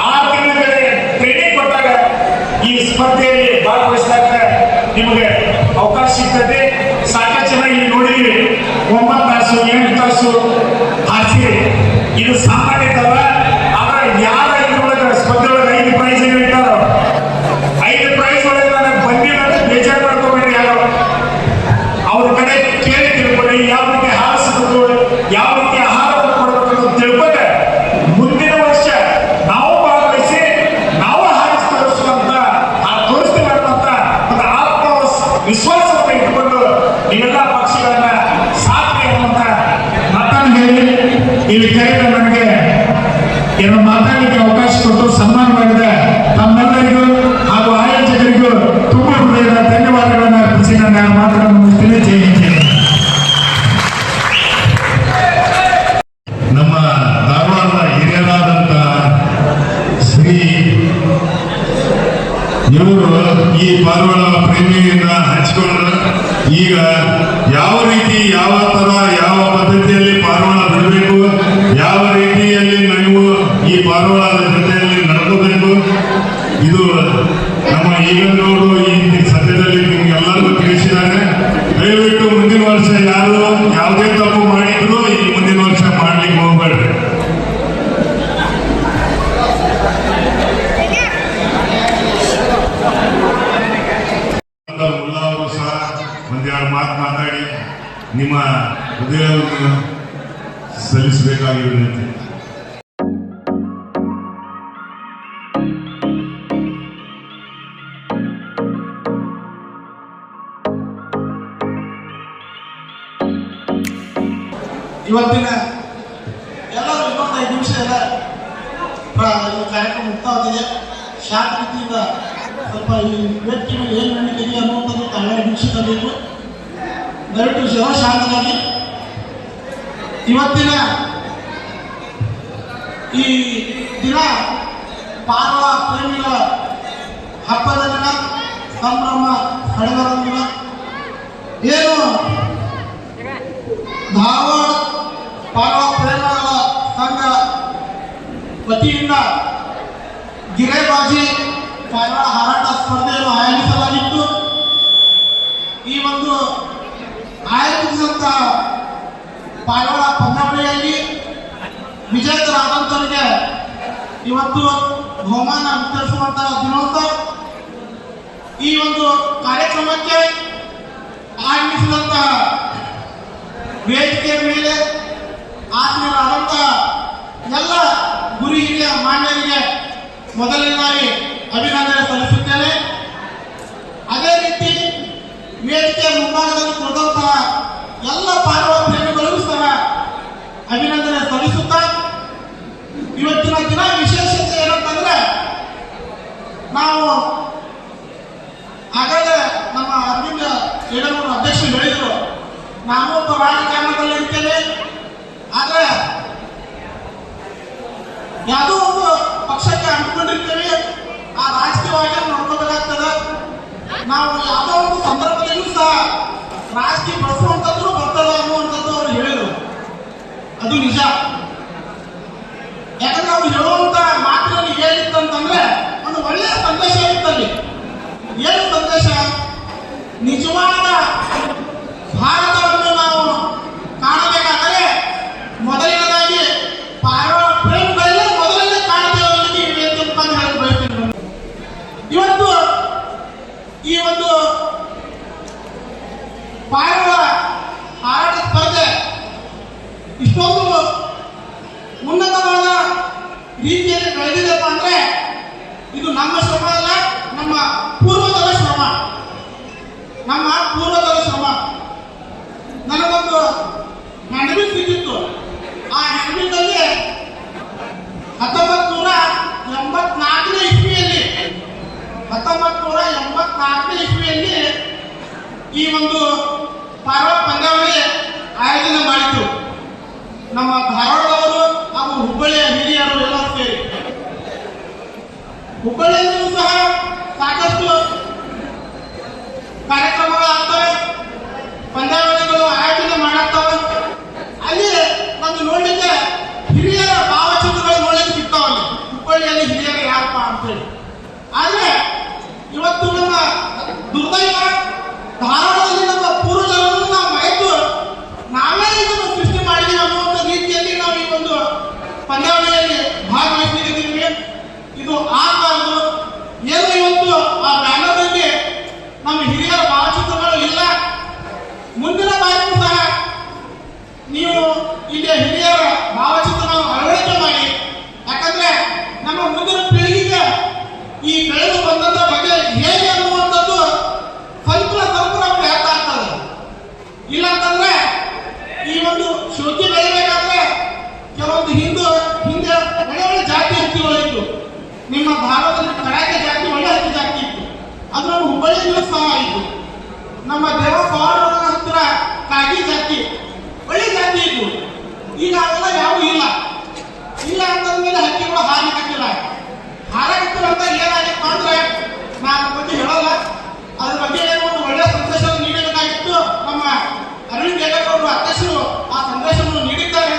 6 ತಿಂಗಳಿಗೆ ಟ್ರೈನಿಂಗ್ ಕೊಟ್ಟಾಗ ಈ ಸ್ಪರ್ಧೆಯಲ್ಲಿ ಭಾಗವಹಿಸಿದಾಗ ನಿಮಗೆ ಅವಕಾಶ ಸಿಗ್ತದೆ. ಸಾಕಷ್ಟು ಜನ ಇಲ್ಲಿ ನೋಡಿದ್ವಿ, 9 ತಾಸು 8 ತಾಸು ಹಾರಿಸಿರಿ. ಇದು ಸಾಮಾನ್ಯ ಇದ್ದಲ್ಲ. ಆದ್ರೆ ಯಾರ ಇದ್ರೊಳಗೆ ಸ್ಪರ್ಧೆ ಒಳಗೆ 5 ಪ್ರೈಸ್ ಇರ್ತಾರೋ, 5 ಪ್ರೈಸ್ ಒಳಗೆ ನನಗೆ ಬಂದಿಲ್ಲ ಅಂತ ಬೇಜಾರು ಮಾಡ್ಕೋಬೇಡಿ. ಯಾರು ಅವ್ರ ಕಡೆ ಕೇಳಿ ತಿಳ್ಕೊಳ್ಳಿ, ಯಾವ ರೀತಿ ಹಾರಿಸಬೇಕು, ಯಾವ ರೀತಿ ಆಹಾರವನ್ನು ಕೊಡಬೇಕು ಅಂತ ತಿಳ್ಕೊಂಡ್ರೆ ಮುಂದಿನ ವರ್ಷ ನಾವು ಭಾಗವಹಿಸಿ ನಾವು ಹಾರಿಸಿ ತೋರಿಸುವಂತ ತೋರಿಸ್ತೀವಿ ಅನ್ನುವಂತ ಒಂದು ಆತ್ಮ ವಿಶ್ವಾಸವನ್ನು ಇಟ್ಟುಕೊಂಡು ನೀವೆಲ್ಲ ಪಕ್ಷಿಗಳನ್ನ ಸಾಕ್ರಿ ಅನ್ನುವಂತ ಮಾತನ್ನು ಹೇಳಿ ಇಲ್ಲಿ ಕರೆದ ನನಗೆ ಏನೋ ಮಾತಾಡಲಿಕ್ಕೆ ಅವಕಾಶ ಕೊಟ್ಟು ಸನ್ಮಾನ ಮಾಡಿದ ತಮ್ಮೆಲ್ಲರಿಗೂ ಹಾಗೂ ಆಯೋಜಕರಿಗೂ ತುಂಬ ಹೃದಯದ ಧನ್ಯವಾದಗಳನ್ನು ಅರ್ಪಿಸಿ ನನ್ನ ಮಾತುಗಳನ್ನು ಮುಗಿಸ್ತೇನೆ. ಜೈ ಹಿಂದ್. ನಮ್ಮ ಧಾರವಾಡದ ಹಿರಿಯರಾದಂಥ ಶ್ರೀ ಇವರು ಈ ಪಾರಿವಾಳ ಪ್ರೇಮಿಯಿಂದ ಹಂಚಿಕೊಂಡ್ರು. ಈಗ ಯಾವ ರೀತಿ, ಯಾವ ತರ, ಯಾವ ಪದ್ಧತಿಯಲ್ಲಿ ಪಾರಿವಾಳ ಬಿಡಬೇಕು, ಯಾವ ರೀತಿಯಲ್ಲಿ ನೀವು ಈ ಪಾರಿವಾಳದ ಜೊತೆಯಲ್ಲಿ ನಡೆಸಬೇಕು, ಇದು ನಮ್ಮ ಈಗನವರು ಈ ಸದ್ಯದಲ್ಲಿ ನಿಮ್ಗೆಲ್ಲರಿಗೂ ತಿಳಿಸಿದ್ದಾರೆ. ದಯವಿಟ್ಟು ಮುಂದಿನ ವರ್ಷ ಯಾರು ಯಾವುದೇ ತಪ್ಪು ಮಾಡಿದ್ರು ಈ ಮುಂದಿನ ವರ್ಷ ಮಾಡ್ಲಿಕ್ಕೆ ಹೋಗ್ಬೇಡ್ರಿ. ಮುಲ್ಲಾ ಅವರು ಸಹ ಒಂದೆರಡು ಮಾತು ಮಾತಾಡಿ ನಿಮ್ಮ ಹೃದಯವನ್ನು ಸಲ್ಲಿಸಬೇಕಾಗಿರುತ್ತದೆ. ಇವತ್ತಿನ ಎಲ್ಲರೂ 25 ನಿಮಿಷ ಎಲ್ಲ ಈ ಕಾರ್ಯಕ್ರಮ ಮುಕ್ತಾವಾಗಿದೆ. ಶಾಂತ ರೀತಿಯಿಂದ ಸ್ವಲ್ಪ ಈ ವ್ಯಕ್ತಿ ಮೇಲೆ ಏನು ನಡೀತಿದೆ ಅನ್ನುವಂಥದ್ದು ತಾವೇ ವೀಕ್ಷಿಸಬೇಕು. ದಯವಿಟ್ಟು ಎಲ್ಲ ಶಾಂತರಾಗಿ. ಇವತ್ತಿನ ಈ ದಿನ ಪಾರಿವಾಳ ಪ್ರೇಮಿಗಳ ಹಬ್ಬದ ದಿನ, ಸಂಭ್ರಮ ಸಡಗರ ದಿನ. ಏನು ಧಾರವಾಡ ಪಾರಿವಾಳ ಪ್ರೇಮಿಗಳ ಸಂಘ ವತಿಯಿಂದ ಗಿರೇಬಾಜಿ ಪಾರಿವಾಳ ಹಾರಾಟ ಸ್ಪರ್ಧೆಯನ್ನು ಆಯೋಜಿಸಲಾಗಿತ್ತು. ಈ ಒಂದು ಆಯೋಜಿಸಿದಂತಹ ಪಾರಿವಾಳ ಪಂದ್ಯಾವಳಿಯಲ್ಲಿ ವಿಜೇತರಾದಂಥವರಿಗೆ ಇವತ್ತು ಬಹುಮಾನ ವಿತರಿಸುವಂತಹ ದಿನೋತ್ಸವ. ಈ ಒಂದು ಕಾರ್ಯಕ್ರಮಕ್ಕೆ ಆಗಮಿಸಿದಂತಹ ವೇದಿಕೆಯ ಮೇಲೆ ಆತ್ಮೀಯರಾದಂತಹ ಎಲ್ಲ ಗುರು ಹಿರಿಯ ಮಾನ್ಯರಿಗೆ ಮೊದಲನೇದಾಗಿ ಅಭಿನಂದನೆ ಸಲ್ಲಿಸುತ್ತೇನೆ. ಈಗ ನಮ್ಮ ಅಧ್ಯಕ್ಷರು ಹೇಳಿದ್ರು, ನಾವು ಒಬ್ಬ ರಾಜಕಾರಣದಲ್ಲಿ ಇರ್ತೇವೆ, ಆದ್ರೆ ಯಾವುದೋ ಒಂದು ಪಕ್ಷಕ್ಕೆ ಅಂಟ್ಕೊಂಡಿರ್ತೇವೆ, ಆ ರಾಜಕೀಯವಾಗಿ ನೋಡ್ಕೋಬೇಕಾಗ್ತದೆ. ನಾವು ಯಾವುದೋ ಒಂದು ಸಂದರ್ಭದಲ್ಲೂ ಸಹ ರಾಜಕೀಯ ಬಳಸುವಂಥದ್ದು ಬರ್ತದೆ ಅನ್ನುವಂಥದ್ದು ಅವರು ಹೇಳಿದರು. ಅದು ನಿಜ. ಯಾಕಂದ್ರೆ ಅವ್ರು ಹೇಳುವಂತ ಮಾತಿನಲ್ಲಿ ಏನಿತ್ತು ಅಂತಂದ್ರೆ ಒಂದು ಒಳ್ಳೆಯ ಸಂದೇಶ ಇತ್ತಲ್ಲಿ. ಏನು ಸಂದೇಶ? ನಿಜವಾದ ಭಾರತವನ್ನು ನಾವು ಕಾಣಬೇಕಾದರೆ ಮೊದಲನೇದಾಗಿ ಪಾರಿವಾಳ ಪ್ರೇಮಿಗಳಲ್ಲೇ ಮೊದಲನೇ ಕಾಣದೇವರಿಗೆ ಹೇಳಿ ಬಯಸ್ತೀನಿ. ಇವತ್ತು ಈ ಒಂದು ಪಾರಿವಾಳ ಹಾರಾಟ ಸ್ಪರ್ಧೆ ಇಷ್ಟೊಂದು ಉನ್ನತವಾದ ರೀತಿಯಲ್ಲಿ ಬೆಳೆದಿದೆಪ್ಪ ಅಂದ್ರೆ ಇದು ನಮ್ಮ ಶ್ರಮ ಅಲ್ಲ, ನಮ್ಮ ಪೂರ್ವಜರ ಶ್ರಮ. ನಮ್ಮ ಪೂರ್ವಜರ ಶ್ರಮ. ನನಗೊಂದು ಹ್ಯಾಂಡ್ಬಿಲ್ ಸಿಕ್ಕಿತ್ತು. ಆ ಹ್ಯಾಂಡ್ಬಿಲ್ನಲ್ಲಿ 1984 ಇಸ್ವಿಯಲ್ಲಿ 1984 ಇಸ್ವಿಯಲ್ಲಿ ಈ ಒಂದು ಪಾರಿವಾಳ ಪಂದ್ಯಾವಳಿ ಆಯೋಜನೆ ಮಾಡಿದ್ರು. ನಮ್ಮ ಧಾರವಾಡದವರು ಹಾಗೂ ಹುಬ್ಬಳ್ಳಿಯ ಹಿರಿಯರು ಎಲ್ಲರೂ ಸೇರಿ ಹುಬ್ಬಳ್ಳಿಯಲ್ಲೂ ಸಹ ಸಾಕಷ್ಟು ಕಾರ್ಯಕ್ರಮಗಳಾಗ್ತವೆ, ಪಂದ್ಯಾವಳಿಗಳು ಆಯೋಜನೆ ಮಾಡಾಗ್ತವೆ. ಅಲ್ಲಿ ನಮ್ಗೆ ನೋಡ್ಲಿಕ್ಕೆ ಹಿರಿಯರ ಭಾವಚಿತ್ರಗಳು ನೋಡ್ಲಿಕ್ಕೆ ಸಿಗ್ತಾವಲ್ಲಿ. ಹುಬ್ಬಳ್ಳಿಯಲ್ಲಿ ಹಿರಿಯರು ಯಾರಪ್ಪ ಅಂತೇಳಿ. ಆದ್ರೆ ಇವತ್ತು ನಮ್ಮ ದುರ್ದೈವ ಧಾರವಾಡದಲ್ಲಿ ನಮ್ಮ ಪೂರ್ವಜರನ್ನು ನಾವು ಮರೆತು ನಾವೇ ಇದನ್ನು ಸೃಷ್ಟಿ ಮಾಡಿದೀವಿ ಅನ್ನುವಂಥ ರೀತಿಯಲ್ಲಿ ನಾವು ಈ ಒಂದು ಪಂದ್ಯಾವಳಿಯಲ್ಲಿ ಭಾಗವಹಿಸಿದ್ದೀವಿ. ಇದು ಆಗಬಾರ್ದು. ಏನು ಇವತ್ತು ಆ ಬ್ಯಾನರ್ನಲ್ಲಿ ನಮ್ಮ ಹಿರಿಯರ ಭಾವಚಿತ್ರಗಳು ಇಲ್ಲ. ಮುಂದಿನ ಬಾರಿಯೂ ಸಹ ನೀವು ಇಲ್ಲಿ ಹಿರಿಯರ ಭಾವಚಿತ್ರಗಳನ್ನು ಅಳವಡಿಕೆ ಮಾಡಿ. ಯಾಕಂದ್ರೆ ನಮ್ಮ ಮುಂದಿನ ಪೀಳಿಗೆಗೆ ಈ ಬೆಳೆದು ಬಂದಂತ ಬಗ್ಗೆ ಹೇಗೆ ಅನ್ನುವಂಥದ್ದು ಸ್ವಲ್ಪ ನಮ್ಗೆ ಅರ್ಥ ಆಗ್ತದೆ. ಇಲ್ಲ ಅಂತಂದ್ರೆ ಈ ಒಂದು ಶೋಕಿ ಬೆಳಿಬೇಕಾದ್ರೆ ಕೆಲವೊಂದು ಹಿಂದೆ ಒಳ್ಳೆ ಜಾತಿ ಹಕ್ಕಿಗಳಿತ್ತು. ನಿಮ್ಮ ಧಾರವಾಡದಲ್ಲಿ ಕಡಾಕೆ ಜಾತಿ ಒಳ್ಳೆ ಹಕ್ಕಿ ಜಾತಿ ಇತ್ತು. ಅದು ನಮ್ಮ ಹುಬ್ಬಳ್ಳಿಯಲ್ಲೂ ಸಹ ಇತ್ತು. ನಮ್ಮ ದೇವಸ್ಥಾನ ಹತ್ತಿರ ಕಾಗಿ ಜಾತಿ ಒಳ್ಳೆ ಜಾತಿ ಇತ್ತು. ಈಗ ಅವೆಲ್ಲ ಯಾವೂ ಇಲ್ಲ. ಇಲ್ಲ ಅಂತಂದ್ಮೇಲೆ ಹಕ್ಕಿಗಳು ಹಾರಲಿಕ್ಕಿಲ್ಲ. ಹಾರಾಕಿತ್ತು ಅಂತ ಏನಾಗಿತ್ತು ಅಂದ್ರೆ ನಾನು ಬಗ್ಗೆ ಹೇಳಲ್ಲ. ಅದ್ರ ಬಗ್ಗೆ ಒಂದು ಒಳ್ಳೆಯ ಸಂದೇಶ ನೀಡಬೇಕಾಗಿತ್ತು. ನಮ್ಮ ಅರವಿಂದ್ ಗೆಲ್ಲೂರು ಅವರು ಅಧ್ಯಕ್ಷರು ಆ ಸಂದೇಶವನ್ನು ನೀಡಿದ್ದಾರೆ.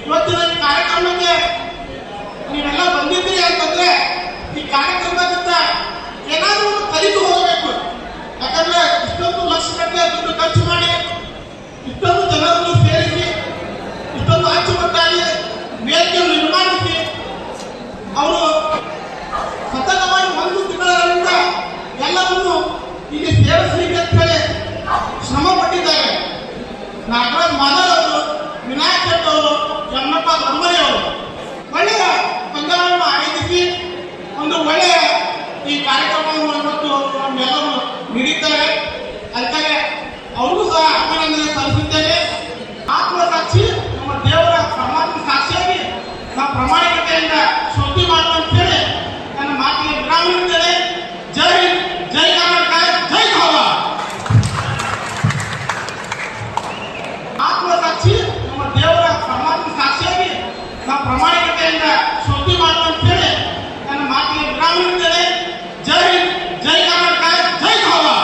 ಇವತ್ತಿನ ಈ ಕಾರ್ಯಕ್ರಮಕ್ಕೆ ನೀವೆಲ್ಲ ಬಂದಿದ್ದೀರಿ ಅಂತಂದ್ರೆ ಈ ಕಾರ್ಯಕ್ರಮದಿಂದ ಏನಾದರೂ ಒಂದು ಕಲಿತು ಹೋಗಬೇಕು. ಯಾಕಂದ್ರೆ ಇಷ್ಟೊಂದು ಲಕ್ಷಗಟ್ಟಲೆ ದುಡ್ಡು ಖರ್ಚು ಮಾಡಿ ಇಷ್ಟೊಂದು ಜನರನ್ನು ಸೇರಿಸಿ ಇಷ್ಟೊಂದು ಅಚ್ಚುಕಟ್ಟಾಗಿ ವೇದಿಕೆಯನ್ನು ನಿರ್ಮಾಣಿಸಿ ಅವರು ಸತತವಾಗಿ 1 ತಿಂಗಳಿಂದ ಎಲ್ಲವನ್ನೂ ಇಲ್ಲಿ ಸೇರಿಸಲಿಕ್ಕೆ ಅಂತ ಹೇಳಿ ಶ್ರಮ ಪಟ್ಟಿದ್ದಾರೆ. ನಾಗರಾಜ್ ಮಾಧವ್ ಅವರು, ವಿನಾಯಕ್ ಶೆಟ್ಟಿ ಅವರು, ಯಮನಪ್ಪ ಧರ್ಮಯ್ಯ ಅವರು ಒಳ್ಳೆಯ ಪಂದ್ಯವನ್ನು ಆಯೋಜಿಸಿ ಒಂದು ಒಳ್ಳೆಯ ಈ ಕಾರ್ಯಕ್ರಮವನ್ನು ಇವತ್ತು ನಮ್ಮೆಲ್ಲರೂ ನೀಡಿದ್ದಾರೆ. ಅದಕ್ಕಾಗಿ ಅವರು ಸಹ ಅಭಿನಂದನೆ ಸಲ್ಲಿಸಿದ್ದೇನೆ. ಆತ್ಮಸಾಕ್ಷಿ ನಮ್ಮ ದೇವರ ಪರಮಾತ್ಮ ಸಾಕ್ಷಿಯಾಗಿ ನಾವು ಪ್ರಾಮಾಣಿಕತೆಯಿಂದ ಶುದ್ಧಿ ಮಾಡುವ ಅಂತೇಳಿ ನನ್ನ ಮಾತಿಗೆ ವಿರಾಮ ನೀಡುತ್ತೇನೆ. ಜೈ ಹಿಂದ್, ಜೈ ಕರ್ನಾಟಕ, ಜೈ ಧಾರವಾಡ. ಆತ್ಮಸಾಕ್ಷಿ ನಮ್ಮ ದೇವರ ಪರಮಾತ್ಮ ಸಾಕ್ಷಿಯಾಗಿ ನಾವು ಪ್ರಾಮಾಣಿಕತೆಯಿಂದ ಶುದ್ಧಿ ಮಾಡುವ ಅಂತೇಳಿ ನನ್ನ ಮಾತಿಗೆ ವಿರಾಮ ನೀಡುತ್ತೇನೆ. ಜೈ ಹಿಂದ್, ಜೈ ಕರ್ನಾಟಕ, ಜೈ ಧಾರವಾಡ.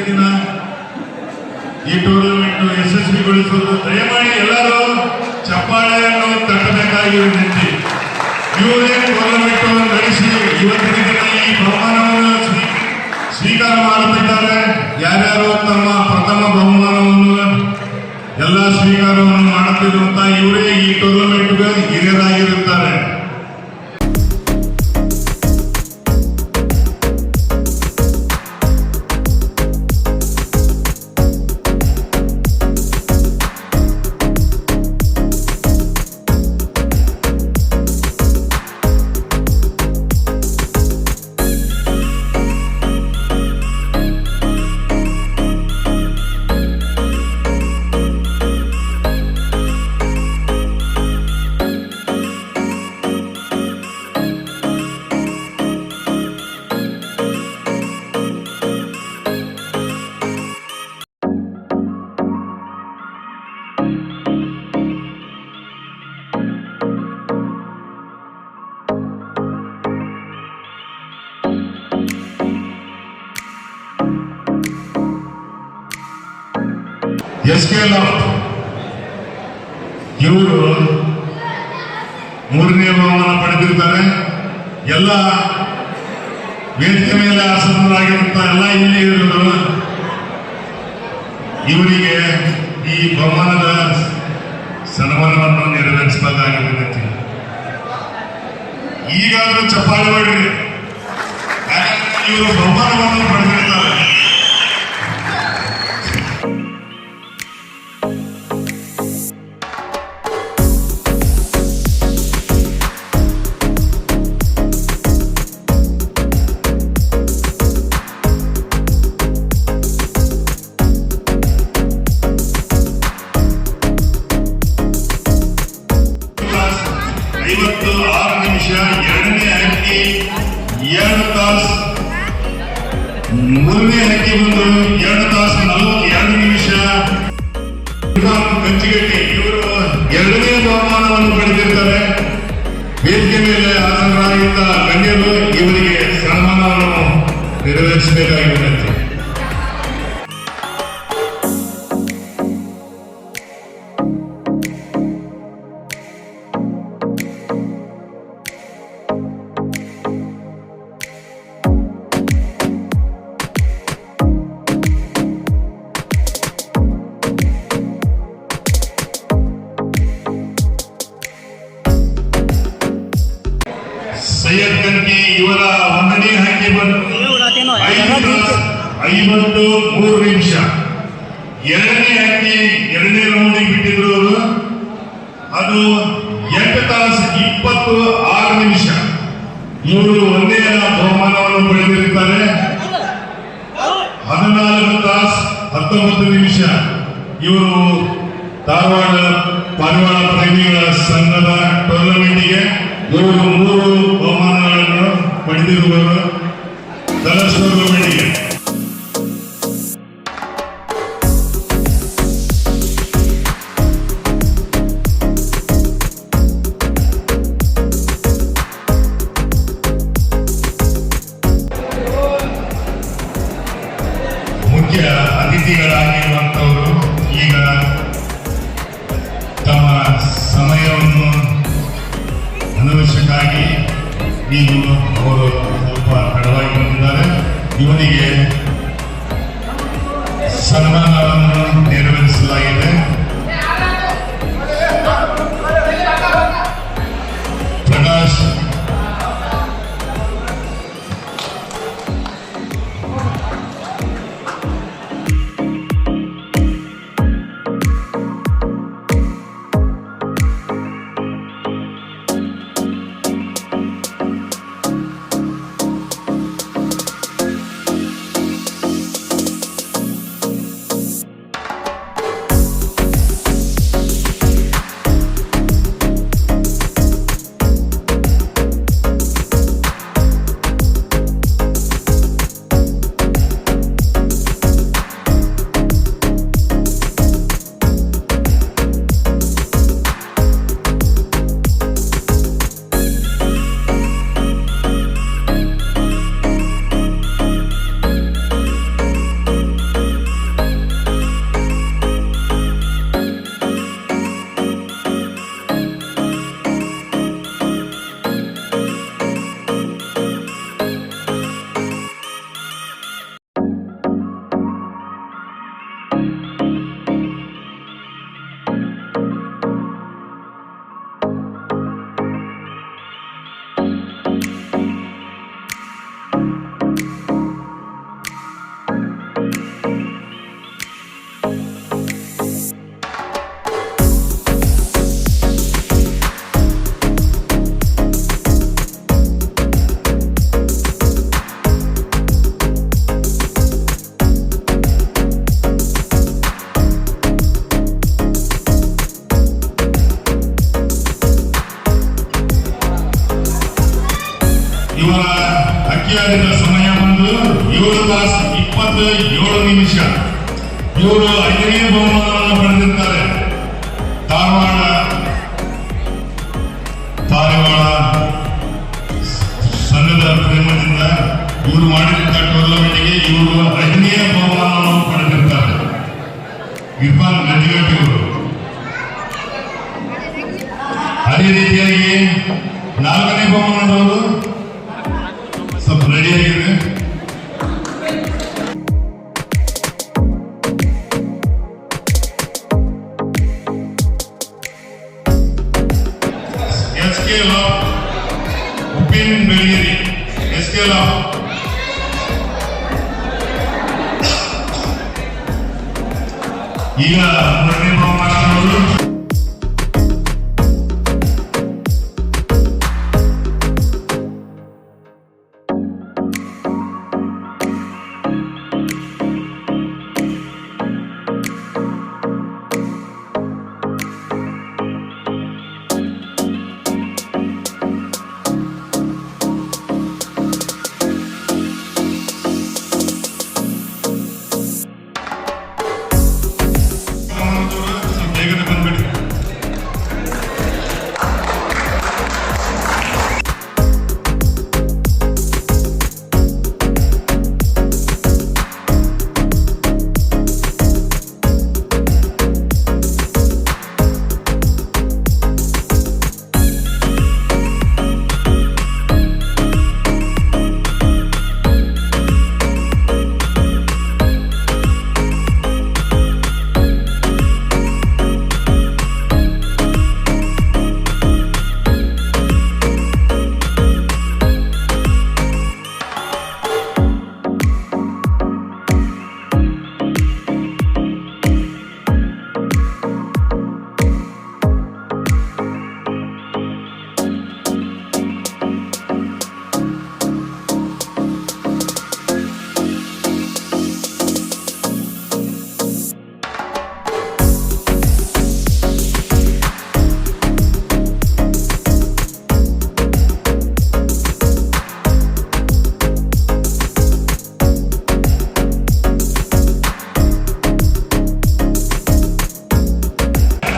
ದಿನ ಈ ಟೂರ್ನಮೆಂಟ್ ಯಶಸ್ವಿಗೊಳಿಸುವುದು. ದಯಮಾಡಿ ಎಲ್ಲರೂ ಚಪ್ಪಾಳೆಯನ್ನು ತಟ್ಟಬೇಕಾಗಿ ವಿನಂತಿ. ಇವರೇ ಟೂರ್ನಮೆಂಟ್ ನಡೆಸಿ ಇವತ್ತಿನ ದಿನ ಈ ಬಹುಮಾನವನ್ನು ಸ್ವೀಕಾರ ಮಾಡುತ್ತಿದ್ದಾರೆ. ಯಾರ್ಯಾರು ತಮ್ಮ ಪ್ರಥಮ ಬಹುಮಾನವನ್ನು ಎಲ್ಲ ಸ್ವೀಕಾರವನ್ನು ಮಾಡುತ್ತಿರುವಂತಹ ಇವರೇ ಈ ಟೂರ್ನಮೆಂಟ್ಗೆ ಹಿರಿಯರಾಗಿರುತ್ತಾರೆ. SK Loft ಇವರು ಮೂರನೇ ಬಹುಮಾನ ಪಡೆದಿರ್ತಾರೆ. ಎಲ್ಲ ವೇದಿಕೆ ಮೇಲೆ ಆಸನರಾಗಿರುತ್ತಾ ಎಲ್ಲ ಇಲ್ಲಿ ಇರುವರು ಇವರಿಗೆ ಈ ಬಹುಮಾನದ ಸನ್ಮಾನವನ್ನು ನೆರವೇರಿಸಬೇಕಾಗಿ ವಿನಂತಿ. ಈಗಾಗಲೂ ಚಪ್ಪಾಳೆ ಹೊಡ್ರಿ, ಯಾಕಂದ್ರೆ ಇವರು ಬಹುಮಾನವನ್ನು ಪಡೆದಿರ್ತಾರೆ. ಎರಡನೇ ಹಕ್ಕಿ 2 ತಾಸು, ಮೂರನೇ ಹಕ್ಕಿ ಬಂದು 2 ತಾಸು 42 ನಿಮಿಷ. ಕಂಚಿಗಟ್ಟಿ ಇವರು ಎರಡನೇ ಬಹುಮಾನವನ್ನು ಪಡೆದಿರ್ತಾರೆ. ವೇದಿಕೆ ಮೇಲೆ ಹಾಜರಾಗಿದ್ದ ಗಣ್ಯರು ಇವರಿಗೆ ಸನ್ಮಾನವನ್ನು ನೆರವೇರಿಸಬೇಕಾಗಿ ವಿನಂತಿ. ಸೈಯದ್ ಕನ್ಕಿ ಇವರ 1ನೇ ಹಕ್ಕಿ ಬಂದು 53 ನಿಮಿಷ. 2ನೇ ಹಕ್ಕಿ 2ನೇ ರೌಂಡಿಗೆ ಬಿಟ್ಟಿದ್ರು ಅವರು, ಅದು 8 ತಾಸು 26 ನಿಮಿಷ. ಇವರು 1ನೇ ಬಹುಮಾನವನ್ನು ಪಡೆದಿರುತ್ತಾರೆ. 14 ತಾಸು 19 ನಿಮಿಷ. ಇವರು ಧಾರವಾಡ ಪಾರಿವಾಳ ಪ್ರೇಮಿಗಳ ಸಂಘದ ಟೂರ್ನಮೆಂಟ್ಗೆ ಇವರು 3 ಬಹುಮಾನಗಳನ್ನು ಪಡೆದಿರುವರು. ಕಲರ್ಸ್ ಟೂರ್ನಮೆಂಟ್ಗೆ ಮುಖ್ಯ ಅತಿಥಿಗಳಾಗಿರುವಂತವರು ಈಗ ತಮ್ಮ ಸಮಯವನ್ನು ಅನವಶ್ಯಕ್ಕಾಗಿ ಈಗ ಅವರು ಸ್ವಲ್ಪ ತಡವಾಗಿ ಬಂದಿದ್ದಾರೆ. ಇವರಿಗೆ ಸನ್ಮಾನವನ್ನು ನೆರವೇರಿಸಲಾಗಿದೆ. ಪ್ರಕಾಶ್ ಇವರು 5ನೇ ಬಹುಮಾನವನ್ನು ಪಡೆದಿದ್ದಾರೆ. ಪಾರಿವಾಳ ಸಂಘದ ಪ್ರೇಮದಿಂದ ಇವರು ಮಾಡಿದಂತ ಟೂರ್ನಮೆಂಟ್ಗೆ ಇವರು 5ನೇ ಬಹುಮಾನವನ್ನು ಪಡೆದಿರ್ತಾರೆ. ಇರ್ಫಾನ್ ಗಂಜಿಗಟ್ಟಿ ಅವರು. ಅದೇ ರೀತಿಯಾಗಿ 4ನೇ ಬಹುಮಾನದವರು ಸ್ವಲ್ಪ ರೆಡಿಯಾಗಿದೆ. ಉಪ್ಪಿನ ಬೆಳಗಿರಿ ಈಗ 3ನೇ ಬಹುಮಾನದವರು ಬೇಗನೆ ಬಂದ್ಬಿಡಿ.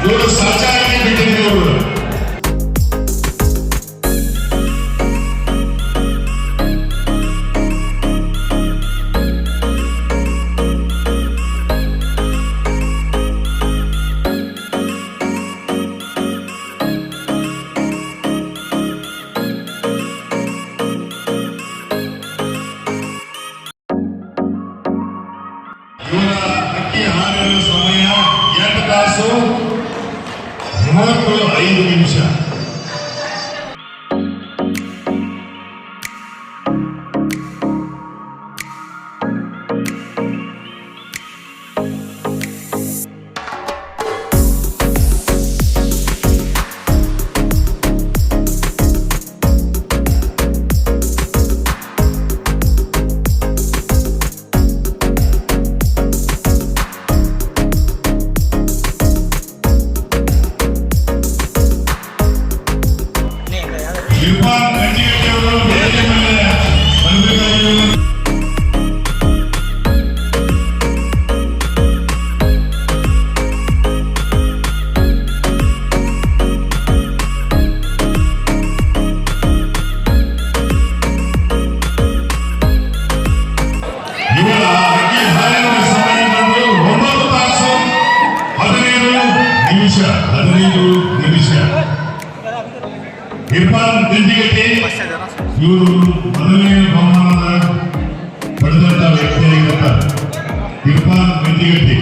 ಇವರು ಸಹಜವಾಗಿ ಬಿಟ್ಟಿದ್ದವರು. ಇವರ ಅಕ್ಕಿ ಹಾರಿನ ಸಮಯ 8 ತಾಸು 35 ನಿಮಿಷ. ಇರ್ಫಾನ್ ಗಂಜಿಗಟ್ಟಿ ಅವರು ವೇದಿಕೆ ಮೇಲೆ ಬಂದಿದ್ದಾರೆ. ಇವರ ಅಕ್ಕಿ ಹಾರಿನ ಸಮಯ ಬಂದು 9 ತಾಸು 15 ನಿಮಿಷ. ಇರ್ಫಾನ್ ಗಂಜಿಗಟ್ಟಿ ಇವರು ಮೊದಲನೇ ಬಹುಮಾನದ ಪಡೆದಂತ ವ್ಯಕ್ತಿಯಾಗಿರ್ತಾರೆ. ಇರ್ಫಾನ್ ಗಂಜಿಗಟ್ಟಿ